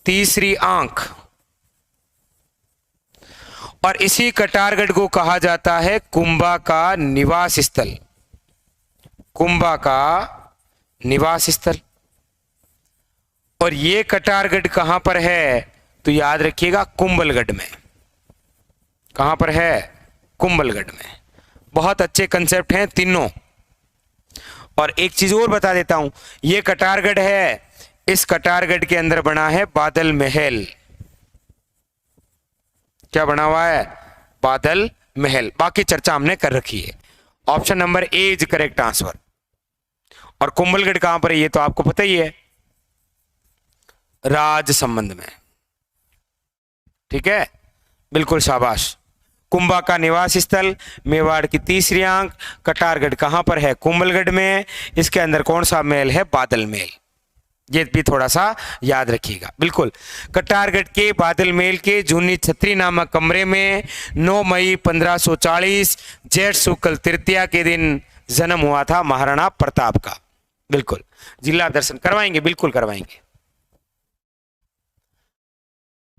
S1: तीसरी आंख। और इसी कटारगढ़ को कहा जाता है कुंभा का निवास स्थल। कुंभा का निवास स्थल। और ये कटारगढ़ कहां पर है? तो याद रखिएगा, कुंभलगढ़ में। कहां पर है? कुंभलगढ़ में। बहुत अच्छे कंसेप्ट हैं तीनों। और एक चीज और बता देता हूं, ये कटारगढ़ है, इस कटारगढ़ के अंदर बना है बादल महल। क्या बना हुआ है? बादल महल। बाकी चर्चा हमने कर रखी है। Option number A is correct answer. और कुंभलगढ़ कहां पर है ये तो आपको पता ही है, राजसमंद में। ठीक है, बिल्कुल शाबाश। कुंभा का निवास स्थल, मेवाड़ की तीसरी आंख, कटारगढ़ कहां पर है? कुंभलगढ़ में। इसके अंदर कौन सा महल है? बादल महल। ये भी थोड़ा सा याद रखिएगा। बिल्कुल, कटारगढ़ के बादल महल के जूनी छतरी नामक कमरे में 9 मई 1540 जेठ शुक्ल तृतीया के दिन जन्म हुआ था महाराणा प्रताप का। बिल्कुल, जिला दर्शन करवाएंगे, बिल्कुल करवाएंगे।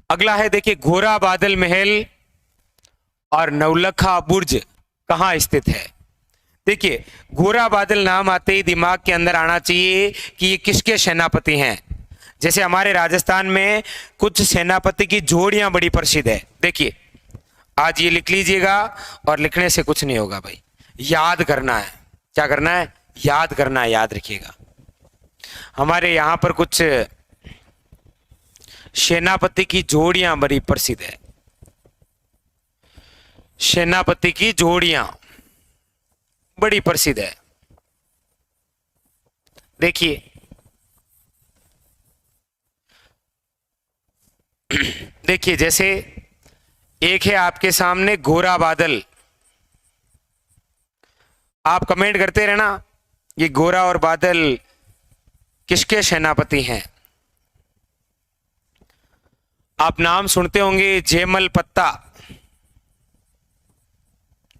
S1: अगला है, देखिए, घोरा बादल महल और नवलखा बुर्ज कहां स्थित है? देखिए, घोरा बादल नाम आते ही दिमाग के अंदर आना चाहिए कि ये किसके सेनापति हैं। जैसे हमारे राजस्थान में कुछ सेनापति की जोड़ियां बड़ी प्रसिद्ध है। देखिए, आज ये लिख लीजिएगा, और लिखने से कुछ नहीं होगा भाई, याद करना है। क्या करना है? याद करना है, याद रखिएगा। हमारे यहां पर कुछ सेनापति की जोड़ियां बड़ी प्रसिद्ध है। सेनापति की जोड़ियां बड़ी प्रसिद्ध है। देखिए, देखिए, जैसे एक है आपके सामने घोरा बादल। आप कमेंट करते रहना, ये घोरा और बादल किसके सेनापति हैं? आप नाम सुनते होंगे, जयमल पत्ता।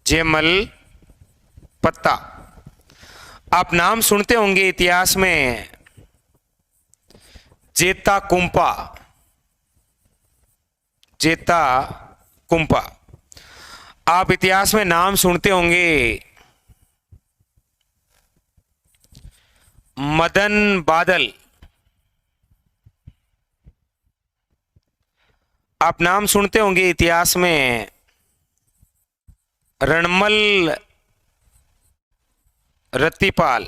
S1: जयमल पत्ता आप नाम सुनते होंगे इतिहास में, जेता कुंपा। जेता कुंपा आप इतिहास में नाम सुनते होंगे, मदन बादल। आप नाम सुनते होंगे इतिहास में, रणमल रतिपाल।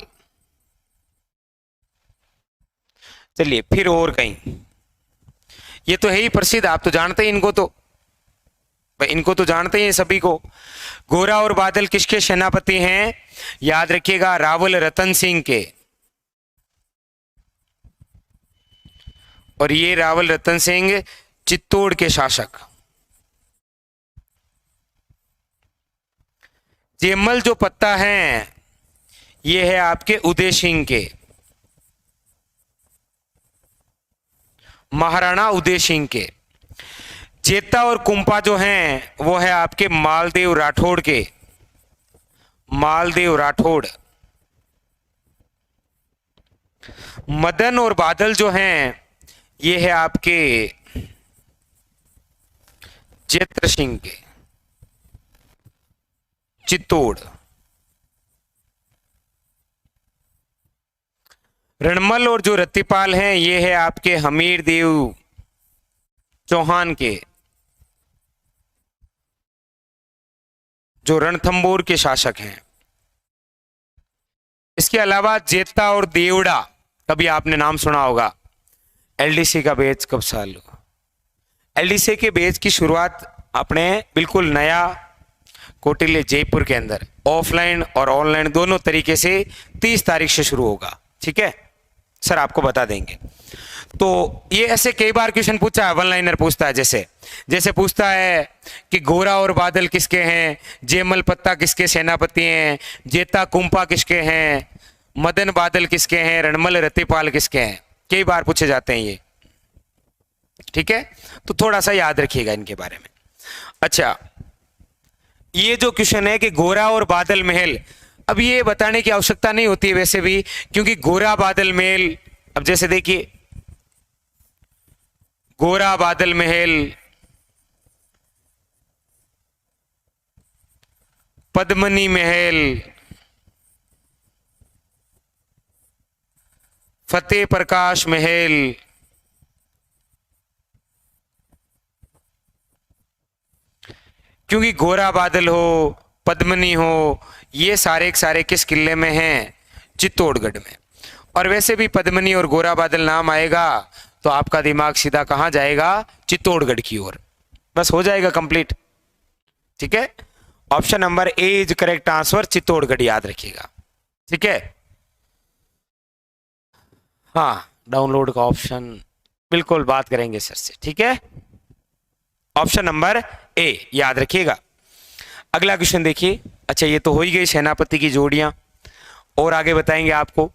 S1: चलिए फिर और कहीं, ये तो है ही प्रसिद्ध, आप तो जानते ही इनको, तो भाई इनको तो जानते ही सभी को। गोरा और बादल किसके सेनापति हैं? याद रखिएगा, रावल रतन सिंह के। और ये रावल रतन सिंह चित्तौड़ के शासक। जेमल जो पत्ता है ये है आपके उदय सिंह के, महाराणा उदय सिंह के। जेता और कुंपा जो हैं वो है आपके मालदेव राठौड़ के, मालदेव राठौड़। मदन और बादल जो हैं ये है आपके जेत्र सिंह के, चित्तौड़। रणमल और जो रत्तीपाल हैं ये है आपके हमीर देव चौहान के, जो रणथंबोर के शासक हैं। इसके अलावा जेता और देवड़ा, कभी आपने नाम सुना होगा। एलडीसी का बैच कब चालू? एलडीसी के बैच की शुरुआत अपने बिल्कुल नया कोटिल्य जयपुर के अंदर ऑफलाइन और ऑनलाइन दोनों तरीके से 30 तारीख से शुरू होगा। ठीक है सर, आपको बता देंगे। तो ये ऐसे कई बार क्वेश्चन पूछा है, वन लाइनर पूछता है, जैसे पूछता है कि गोरा और बादल किसके हैं, जेमल पत्ता किसके सेनापति हैं, जेता कुंपा किसके हैं, मदन बादल किसके हैं, रणमल रत्तीपाल किसके हैं। कई बार पूछे जाते हैं ये। ठीक है, तो थोड़ा सा याद रखिएगा इनके बारे में। अच्छा, ये जो क्वेश्चन है कि गोरा और बादल महल, अब ये बताने की आवश्यकता नहीं होती है वैसे भी, क्योंकि गोरा बादल महल, अब जैसे देखिए गोरा बादल महल, पद्मनी महल, फतेह प्रकाश महल, क्योंकि गोरा बादल हो, पद्मनी हो, ये सारे के सारे किस किले में हैं? चित्तौड़गढ़ में। और वैसे भी पद्मनी और गोरा बादल नाम आएगा तो आपका दिमाग सीधा कहां जाएगा? चित्तौड़गढ़ की ओर। बस हो जाएगा कंप्लीट। ठीक है, option number A is correct answer, Chittorgarh याद रखिएगा। ठीक है, हाँ, डाउनलोड का ऑप्शन बिल्कुल बात करेंगे सर से। ठीक है, ऑप्शन नंबर ए याद रखिएगा। अगला क्वेश्चन देखिए। अच्छा, ये तो हो ही गई सेनापति की जोड़ियां, और आगे बताएंगे आपको।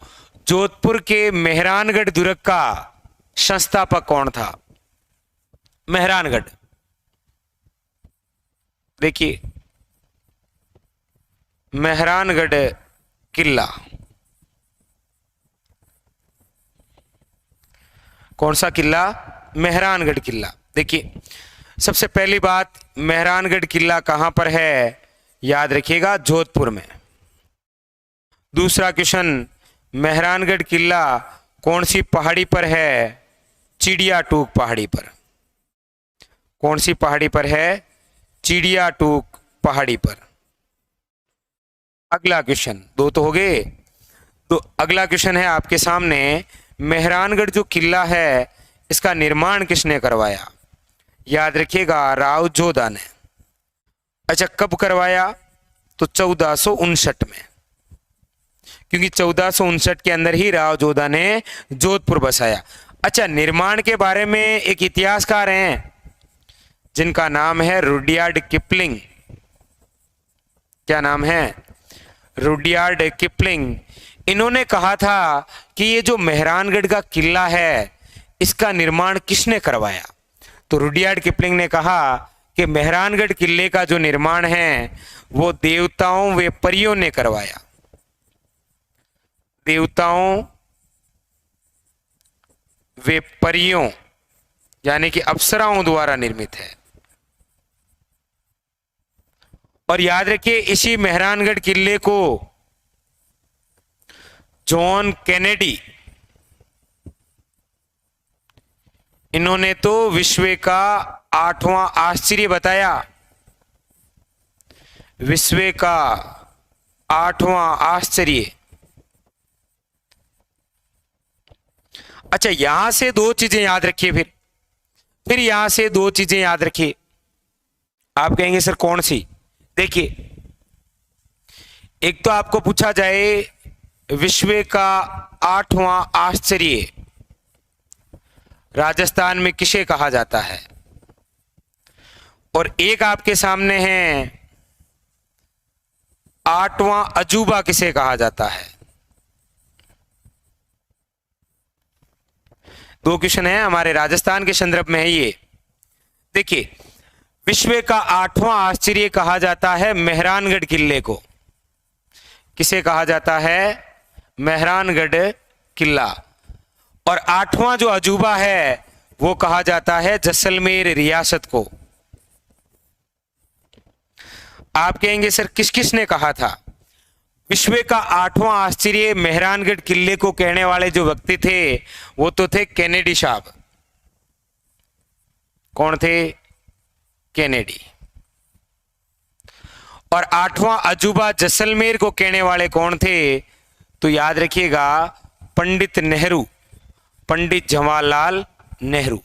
S1: जोधपुर के मेहरानगढ़ दुर्ग का संस्थापक कौन था? मेहरानगढ़, देखिए मेहरानगढ़ किला, कौन सा किला? मेहरानगढ़ किला। देखिए सबसे पहली बात, मेहरानगढ़ किला कहां पर है? याद रखिएगा, जोधपुर में। दूसरा क्वेश्चन, मेहरानगढ़ किला कौन सी पहाड़ी पर है? चिड़िया टूक पहाड़ी पर। कौन सी पहाड़ी पर है? चिड़िया टूक पहाड़ी पर। अगला क्वेश्चन, दो तो हो गए। तो अगला क्वेश्चन है आपके सामने, मेहरानगढ़ जो किला है इसका निर्माण किसने करवाया? याद रखिएगा, राव जोधा ने। अच्छा, कब करवाया? तो 1459 में, क्योंकि 1459 के अंदर ही राव जोधा ने जोधपुर बसाया। अच्छा, निर्माण के बारे में एक इतिहासकार हैं जिनका नाम है रुडयार्ड किपलिंग। क्या नाम है? Rudyard Kipling. इन्होंने कहा था कि ये जो मेहरानगढ़ का किला है इसका निर्माण किसने करवाया? तो रुडयार्ड किपलिंग ने कहा कि मेहरानगढ़ किले का जो निर्माण है वो देवताओं व परियों ने करवाया। देवताओं वे परियों यानी कि अप्सराओं द्वारा निर्मित है। और याद रखिए, इसी मेहरानगढ़ किले को जॉन कैनेडी, इन्होंने तो विश्व का 8वां आश्चर्य बताया। विश्व का 8वां आश्चर्य। अच्छा, यहां से दो चीजें याद रखिए, फिर यहां से दो चीजें याद रखिए। आप कहेंगे सर कौन सी? देखिए, एक तो आपको पूछा जाए विश्व का 8वां आश्चर्य, राजस्थान में किसे कहा जाता है? और एक आपके सामने है, 8वां अजूबा किसे कहा जाता है? दो क्वेश्चन है हमारे, राजस्थान के संदर्भ में है ये। देखिए, विश्व का 8वां आश्चर्य कहा जाता है मेहरानगढ़ किले को। किसे कहा जाता है? मेहरानगढ़ किला। और 8वां जो अजूबा है वो कहा जाता है जैसलमेर रियासत को। आप कहेंगे सर किस किस ने कहा था? विश्व का 8वां आश्चर्य मेहरानगढ़ किले को कहने वाले जो व्यक्ति थे वो तो थे कैनेडी साहब। कौन थे? कैनेडी। और 8वां अजूबा जैसलमेर को कहने वाले कौन थे? तो याद रखिएगा, पंडित नेहरू, पंडित जवाहरलाल नेहरू।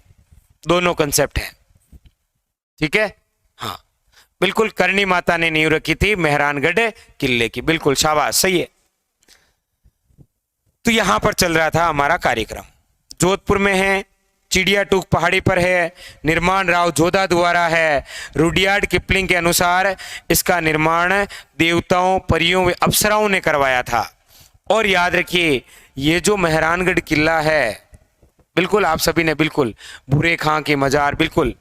S1: दोनों कंसेप्ट हैं, ठीक है। हाँ बिल्कुल, करणी माता ने नींव रखी थी मेहरानगढ़ किले की। बिल्कुल शाबाश, सही है। तो यहां पर चल रहा था हमारा कार्यक्रम। जोधपुर में है, चिड़िया टूक पहाड़ी पर है, निर्माण राव जोधा द्वारा है। रुडयार्ड किपलिंग के अनुसार इसका निर्माण देवताओं, परियों व अप्सराओं ने करवाया था। और याद रखिए, ये जो मेहरानगढ़ किला है, बिल्कुल आप सभी ने, बिल्कुल भूरे खां की मजार, बिल्कुल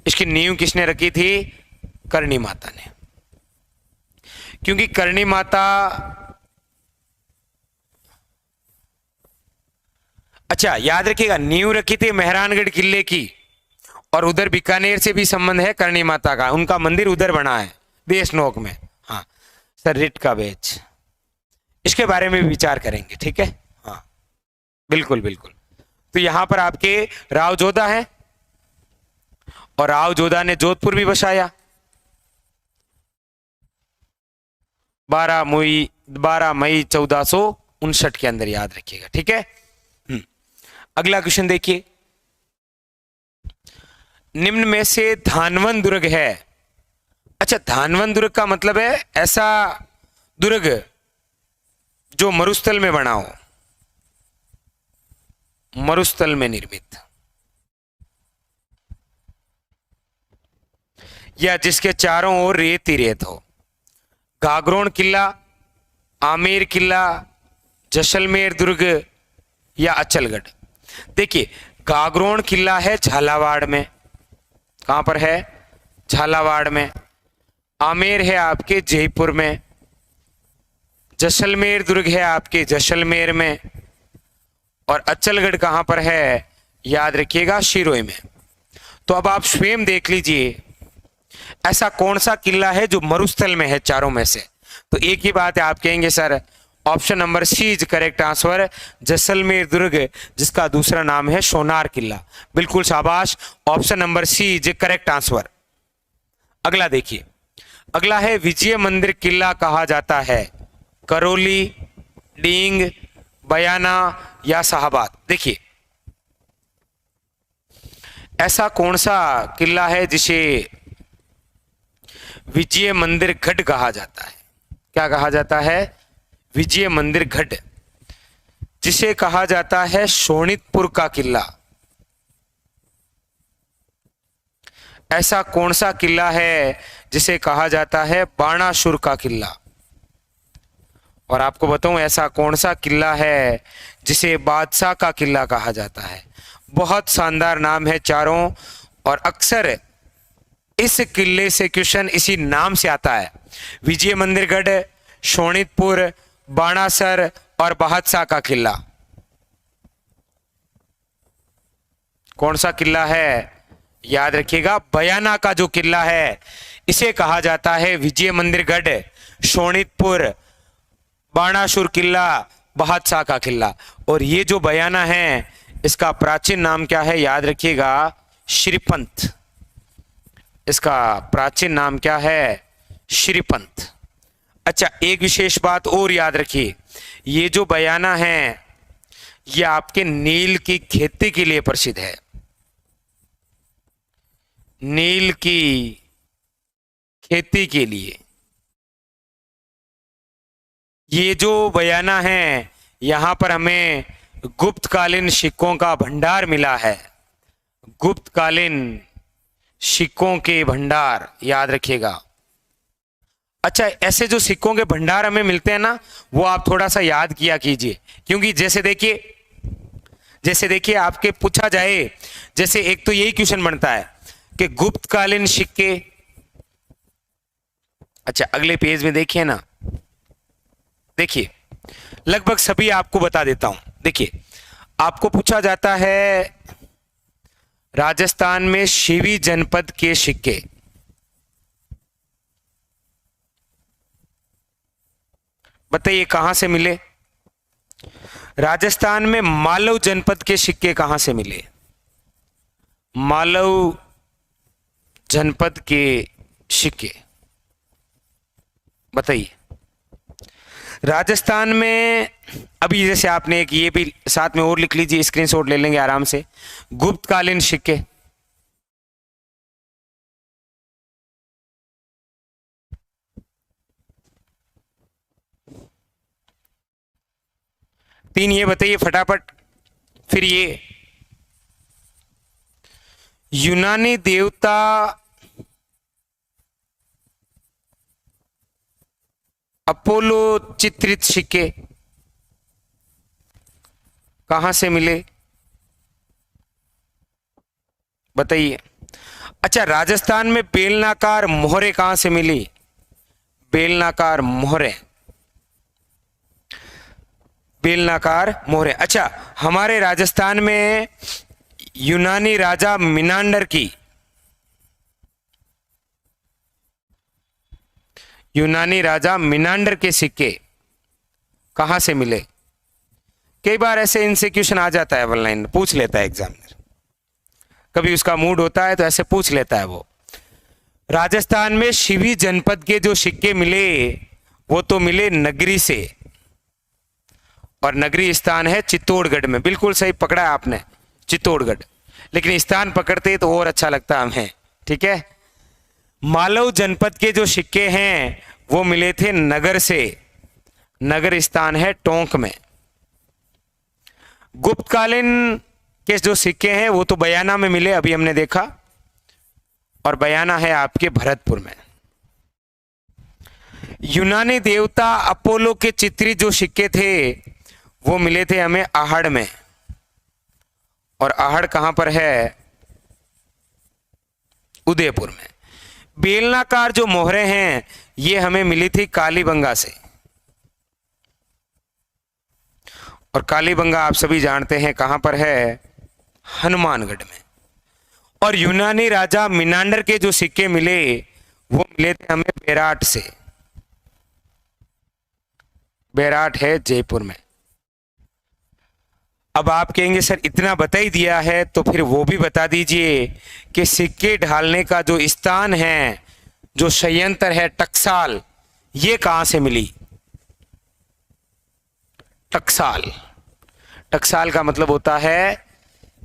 S1: इसकी नींव किसने रखी थी? करणी माता ने। क्योंकि करणी माता, अच्छा याद रखिएगा, नींव रखी थी मेहरानगढ़ किले की। और उधर बीकानेर से भी संबंध है करणी माता का, उनका मंदिर उधर बना है देशनोक में। हाँ सर, रिट का बेच, इसके बारे में भी विचार करेंगे, ठीक है। हाँ बिल्कुल बिल्कुल। तो यहां पर आपके राव जोधा है, और राव जोधा ने जोधपुर भी बसाया। 12 मई 1459 के अंदर, याद रखिएगा, ठीक है। अगला क्वेश्चन देखिए, निम्न में से धानवन दुर्ग है। अच्छा, धानवन दुर्ग का मतलब है ऐसा दुर्ग जो मरुस्थल में बना हो, मरुस्थल में निर्मित, या जिसके चारों ओर रेत ही रेत हो। गागरोन किला, आमेर किला, जैसलमेर दुर्ग या अचलगढ़। देखिए, गागरोन किला है झालावाड़ में। कहां पर है? झालावाड़ में। आमेर है आपके जयपुर में। जैसलमेर दुर्ग है आपके जैसलमेर में। और अचलगढ़ कहां पर है? याद रखिएगा, शिरोई में। तो अब आप स्वयं देख लीजिए, ऐसा कौन सा किला है जो मरुस्थल में है चारों में से? तो एक ही बात है, आप कहेंगे sir option number C is correct answer, Jaisalmer दुर्ग, जिसका दूसरा नाम है सोनार किला। बिल्कुल शाबाश, option number C is correct answer. अगला देखिए, अगला है विजय मंदिर किला कहा जाता है करौली, डींग, बयाना या शाहबाद। देखिए, ऐसा कौन सा किला है जिसे विजय मंदिर गढ़ कहा जाता है? क्या कहा जाता है? विजय मंदिर गढ़, जिसे कहा जाता है शोणितपुर का किला। ऐसा कौन सा किला है जिसे कहा जाता है बाणासुर का किला? और आपको बताऊं, ऐसा कौन सा किला है जिसे बादशाह का किला कहा जाता है? बहुत शानदार नाम है चारों, और अक्सर इस किले से क्वेश्चन इसी नाम से आता है। विजय मंदिरगढ़, शोणितपुर, बाणासुर और बादशाह का किला। कौन सा किला है? याद रखिएगा, बयाना का जो किला है इसे कहा जाता है विजय मंदिरगढ़, शोणितपुर, बाणासुर किला, बादशाह का किला। और ये जो बयाना है इसका प्राचीन नाम क्या है? याद रखिएगा, श्रीपंथ। इसका प्राचीन नाम क्या है? श्रीपंथ। अच्छा, एक विशेष बात और याद रखिए, ये जो बयाना है ये आपके नील की खेती के लिए प्रसिद्ध है। नील की खेती के लिए ये जो बयाना है, यहां पर हमें गुप्तकालीन सिक्कों का भंडार मिला है। गुप्तकालीन सिक्कों के भंडार, याद रखिएगा। अच्छा, ऐसे जो सिक्कों के भंडार हमें मिलते हैं ना, वो आप थोड़ा सा याद किया कीजिए, क्योंकि जैसे देखिए आपके पूछा जाए, जैसे एक तो यही क्वेश्चन बनता है कि गुप्तकालीन सिक्के। अच्छा, अगले पेज में देखिए ना, देखिए लगभग सभी आपको बता देता हूं। देखिए, आपको पूछा जाता है राजस्थान में शिवी जनपद के सिक्के, बताइए कहां से मिले। राजस्थान में मालव जनपद के सिक्के कहां से मिले, मालव जनपद के सिक्के बताइए। राजस्थान में अभी जैसे आपने एक ये भी साथ में और लिख लीजिए, स्क्रीनशॉट ले लेंगे आराम से, गुप्तकालीन सिक्के। तीन ये बताइए फटाफट। फिर ये यूनानी देवता अपोलो चित्रित सिक्के कहां से मिले, बताइए। अच्छा, राजस्थान में बेलनाकार मोहरे कहां से मिली, बेलनाकार मोहरे, बेलनाकार मोहरे। अच्छा, हमारे राजस्थान में यूनानी राजा मिनांडर की, यूनानी राजा मिनांडर के सिक्के कहां से मिले। कई बार ऐसे इनसे क्वेश्चन आ जाता है, ऑनलाइन पूछ लेता है एग्जामिनर, कभी उसका मूड होता है तो ऐसे पूछ लेता है वो। राजस्थान में शिवी जनपद के जो सिक्के मिले वो तो मिले नगरी से, और नगरी स्थान है चित्तौड़गढ़ में। बिल्कुल सही पकड़ा है आपने, चित्तौड़गढ़, लेकिन स्थान पकड़ते तो और अच्छा लगता हमें, ठीक है। मालव जनपद के जो सिक्के हैं वो मिले थे नगर से, नगर स्थान है टोंक में। गुप्तकालीन के जो सिक्के हैं वो तो बयाना में मिले, अभी हमने देखा, और बयाना है आपके भरतपुर में। यूनानी देवता अपोलो के चित्रित जो सिक्के थे वो मिले थे हमें आहड़ में, और आहड़ कहां पर है, उदयपुर में। बेलनाकार जो मोहरे हैं ये हमें मिली थी कालीबंगा से, और कालीबंगा आप सभी जानते हैं कहां पर है, हनुमानगढ़ में। और यूनानी राजा मिनांडर के जो सिक्के मिले वो मिले थे हमें बेराट से, बेराट है जयपुर में। अब आप कहेंगे सर इतना बता ही दिया है तो फिर वो भी बता दीजिए कि सिक्के ढालने का जो स्थान है, जो संयंत्र है टकसाल, ये कहां से मिली। टकसाल, टकसाल का मतलब होता है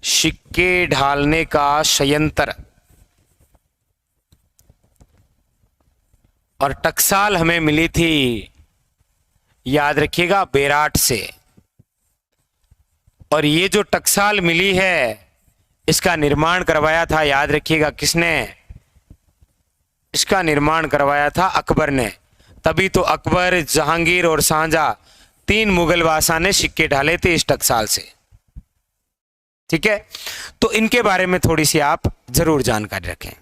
S1: सिक्के ढालने का संयंत्र, और टकसाल हमें मिली थी, याद रखिएगा, बेराट से। और ये जो टकसाल मिली है इसका निर्माण करवाया था, याद रखिएगा, किसने, इसका निर्माण करवाया था अकबर ने। तभी तो अकबर, जहांगीर और शाहजहां, तीन मुगल बादशाह ने सिक्के ढाले थे इस टकसाल से, ठीक है। तो इनके बारे में थोड़ी सी आप जरूर जानकारी रखें।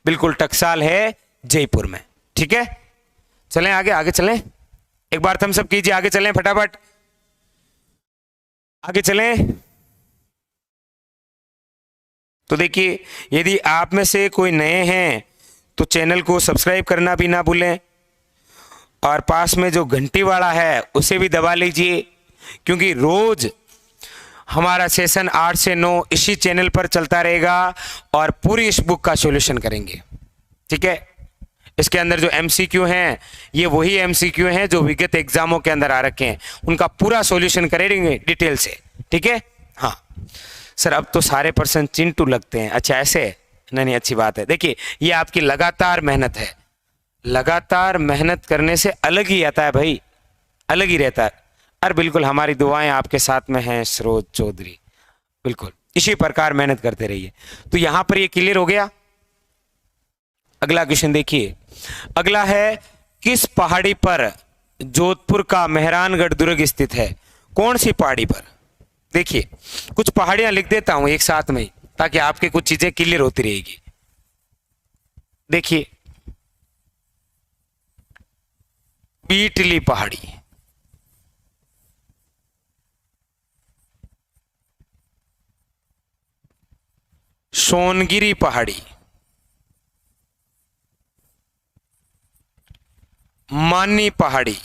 S1: बिल्कुल, टकसाल है जयपुर में, ठीक है। चलें आगे, आगे चलें, एक बार थम्स अप कीजिए, आगे चलें फटाफट, आगे चलें। तो देखिए, यदि आप में से कोई नए हैं तो चैनल को सब्सक्राइब करना भी ना भूलें, और पास में जो घंटी वाला है उसे भी दबा लीजिए, क्योंकि रोज हमारा सेशन 8 से 9 इसी चैनल पर चलता रहेगा, और पूरी इस बुक का सॉल्यूशन करेंगे, ठीक है। इसके अंदर जो MCQ हैं ये वही MCQ हैं जो विगत एग्जामों के अंदर आ रखे हैं, उनका पूरा सॉल्यूशन करेंगे डिटेल से, ठीक है। हाँ सर, अब तो सारे पर्सन चिंटू लगते हैं, अच्छा ऐसे, नहीं नहीं, अच्छी बात है। देखिए, ये आपकी लगातार मेहनत है, लगातार मेहनत करने से अलग ही आता है भाई, अलग ही रहता है। और बिल्कुल हमारी दुआएं आपके साथ में हैं सरोज चौधरी, बिल्कुल इसी प्रकार मेहनत करते रहिए। तो यहां पर ये क्लियर हो गया। अगला क्वेश्चन देखिए, अगला है किस पहाड़ी पर जोधपुर का मेहरानगढ़ दुर्ग स्थित है? कौन सी पहाड़ी पर? देखिए कुछ पहाड़ियां लिख देता हूं एक साथ में ताकि आपके कुछ चीजें क्लियर होती रहेगी। देखिए बीटली पहाड़ी, सोनगिरी पहाड़ी, मानी पहाड़ी,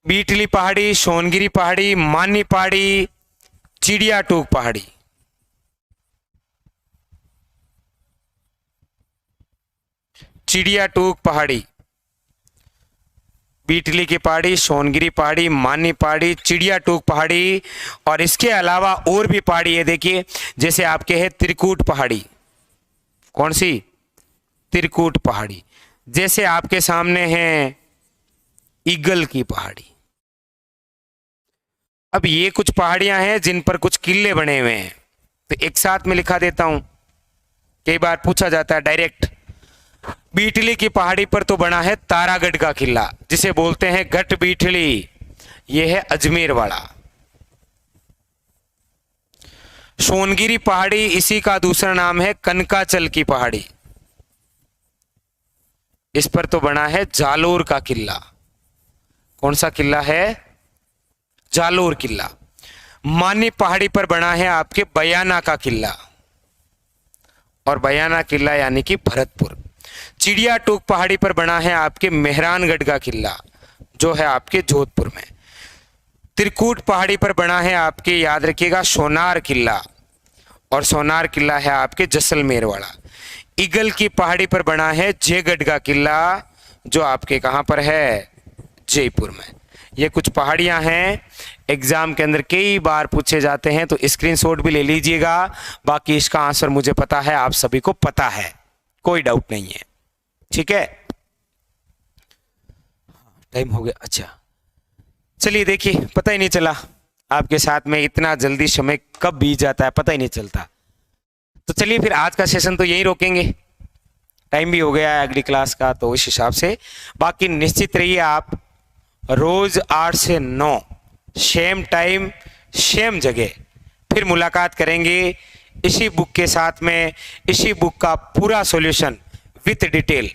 S1: बीटली पहाड़ी, सोनगिरी पहाड़ी, मानी पहाड़ी, चिड़िया टूक पहाड़ी। चिड़िया टूक पहाड़ी, बीटली की पहाड़ी, सोनगिरी पहाड़ी, मानी पहाड़ी, चिड़िया टूक पहाड़ी। और इसके अलावा और भी पहाड़ी है, देखिए जैसे आपके है त्रिकूट पहाड़ी। कौन सी? त्रिकूट पहाड़ी। जैसे आपके सामने है ईगल की पहाड़ी। अब ये कुछ पहाड़ियां हैं जिन पर कुछ किले बने हुए हैं, तो एक साथ में लिखा देता हूं। कई बार पूछा जाता है डायरेक्ट। बीटली की पहाड़ी पर तो बना है तारागढ़ का किला, जिसे बोलते हैं गट बीटली। यह है अजमेर वाला। सोनगिरी पहाड़ी, इसी का दूसरा नाम है कनकाचल की पहाड़ी। इस पर तो बना है जालोर का किला। कौन सा किला है? जालोर किला। मानी पहाड़ी पर बना है आपके बयाना का किला, और बयाना किला यानी कि भरतपुर। चिड़िया टूक पहाड़ी पर बना है आपके मेहरानगढ़ का किला, जो है आपके जोधपुर में। त्रिकूट पहाड़ी पर बना है आपके, याद रखिएगा, सोनार किला, और सोनार किला है आपके जैसलमेर वाला। ईगल की पहाड़ी पर बना है जयगढ़ का किला, जो आपके कहां पर है? जयपुर में। ये कुछ पहाड़ियां हैं, एग्जाम के अंदर कई बार पूछे जाते हैं, तो स्क्रीनशॉट भी ले लीजिएगा। बाकी इसका आंसर मुझे पता है, आप सभी को पता है, कोई डाउट नहीं है। ठीक है, टाइम हो गया। अच्छा चलिए, देखिए पता ही नहीं चला आपके साथ में, इतना जल्दी समय कब बीत जाता है पता ही नहीं चलता। तो चलिए फिर आज का सेशन तो यहीं रोकेंगे, टाइम भी हो गया है अगली क्लास का, तो इस हिसाब से बाकी निश्चित रहिए आप रोज 8 से 9 सेम टाइम सेम जगह फिर मुलाकात करेंगे इसी बुक के साथ में। इसी बुक का पूरा सॉल्यूशन विथ डिटेल।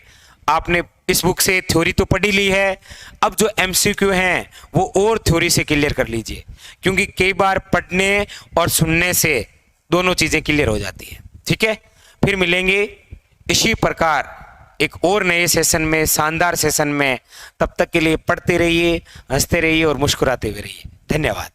S1: आपने इस बुक से थ्योरी तो पढ़ी ली है, अब जो एमसीक्यू हैं वो और थ्योरी से क्लियर कर लीजिए, क्योंकि कई बार पढ़ने और सुनने से दोनों चीजें क्लियर हो जाती है। ठीक है, फिर मिलेंगे इसी प्रकार एक और नए सेशन में, शानदार सेशन में। तब तक के लिए पढ़ते रहिए, हंसते रहिए और मुस्कुराते हुए रहिए। धन्यवाद।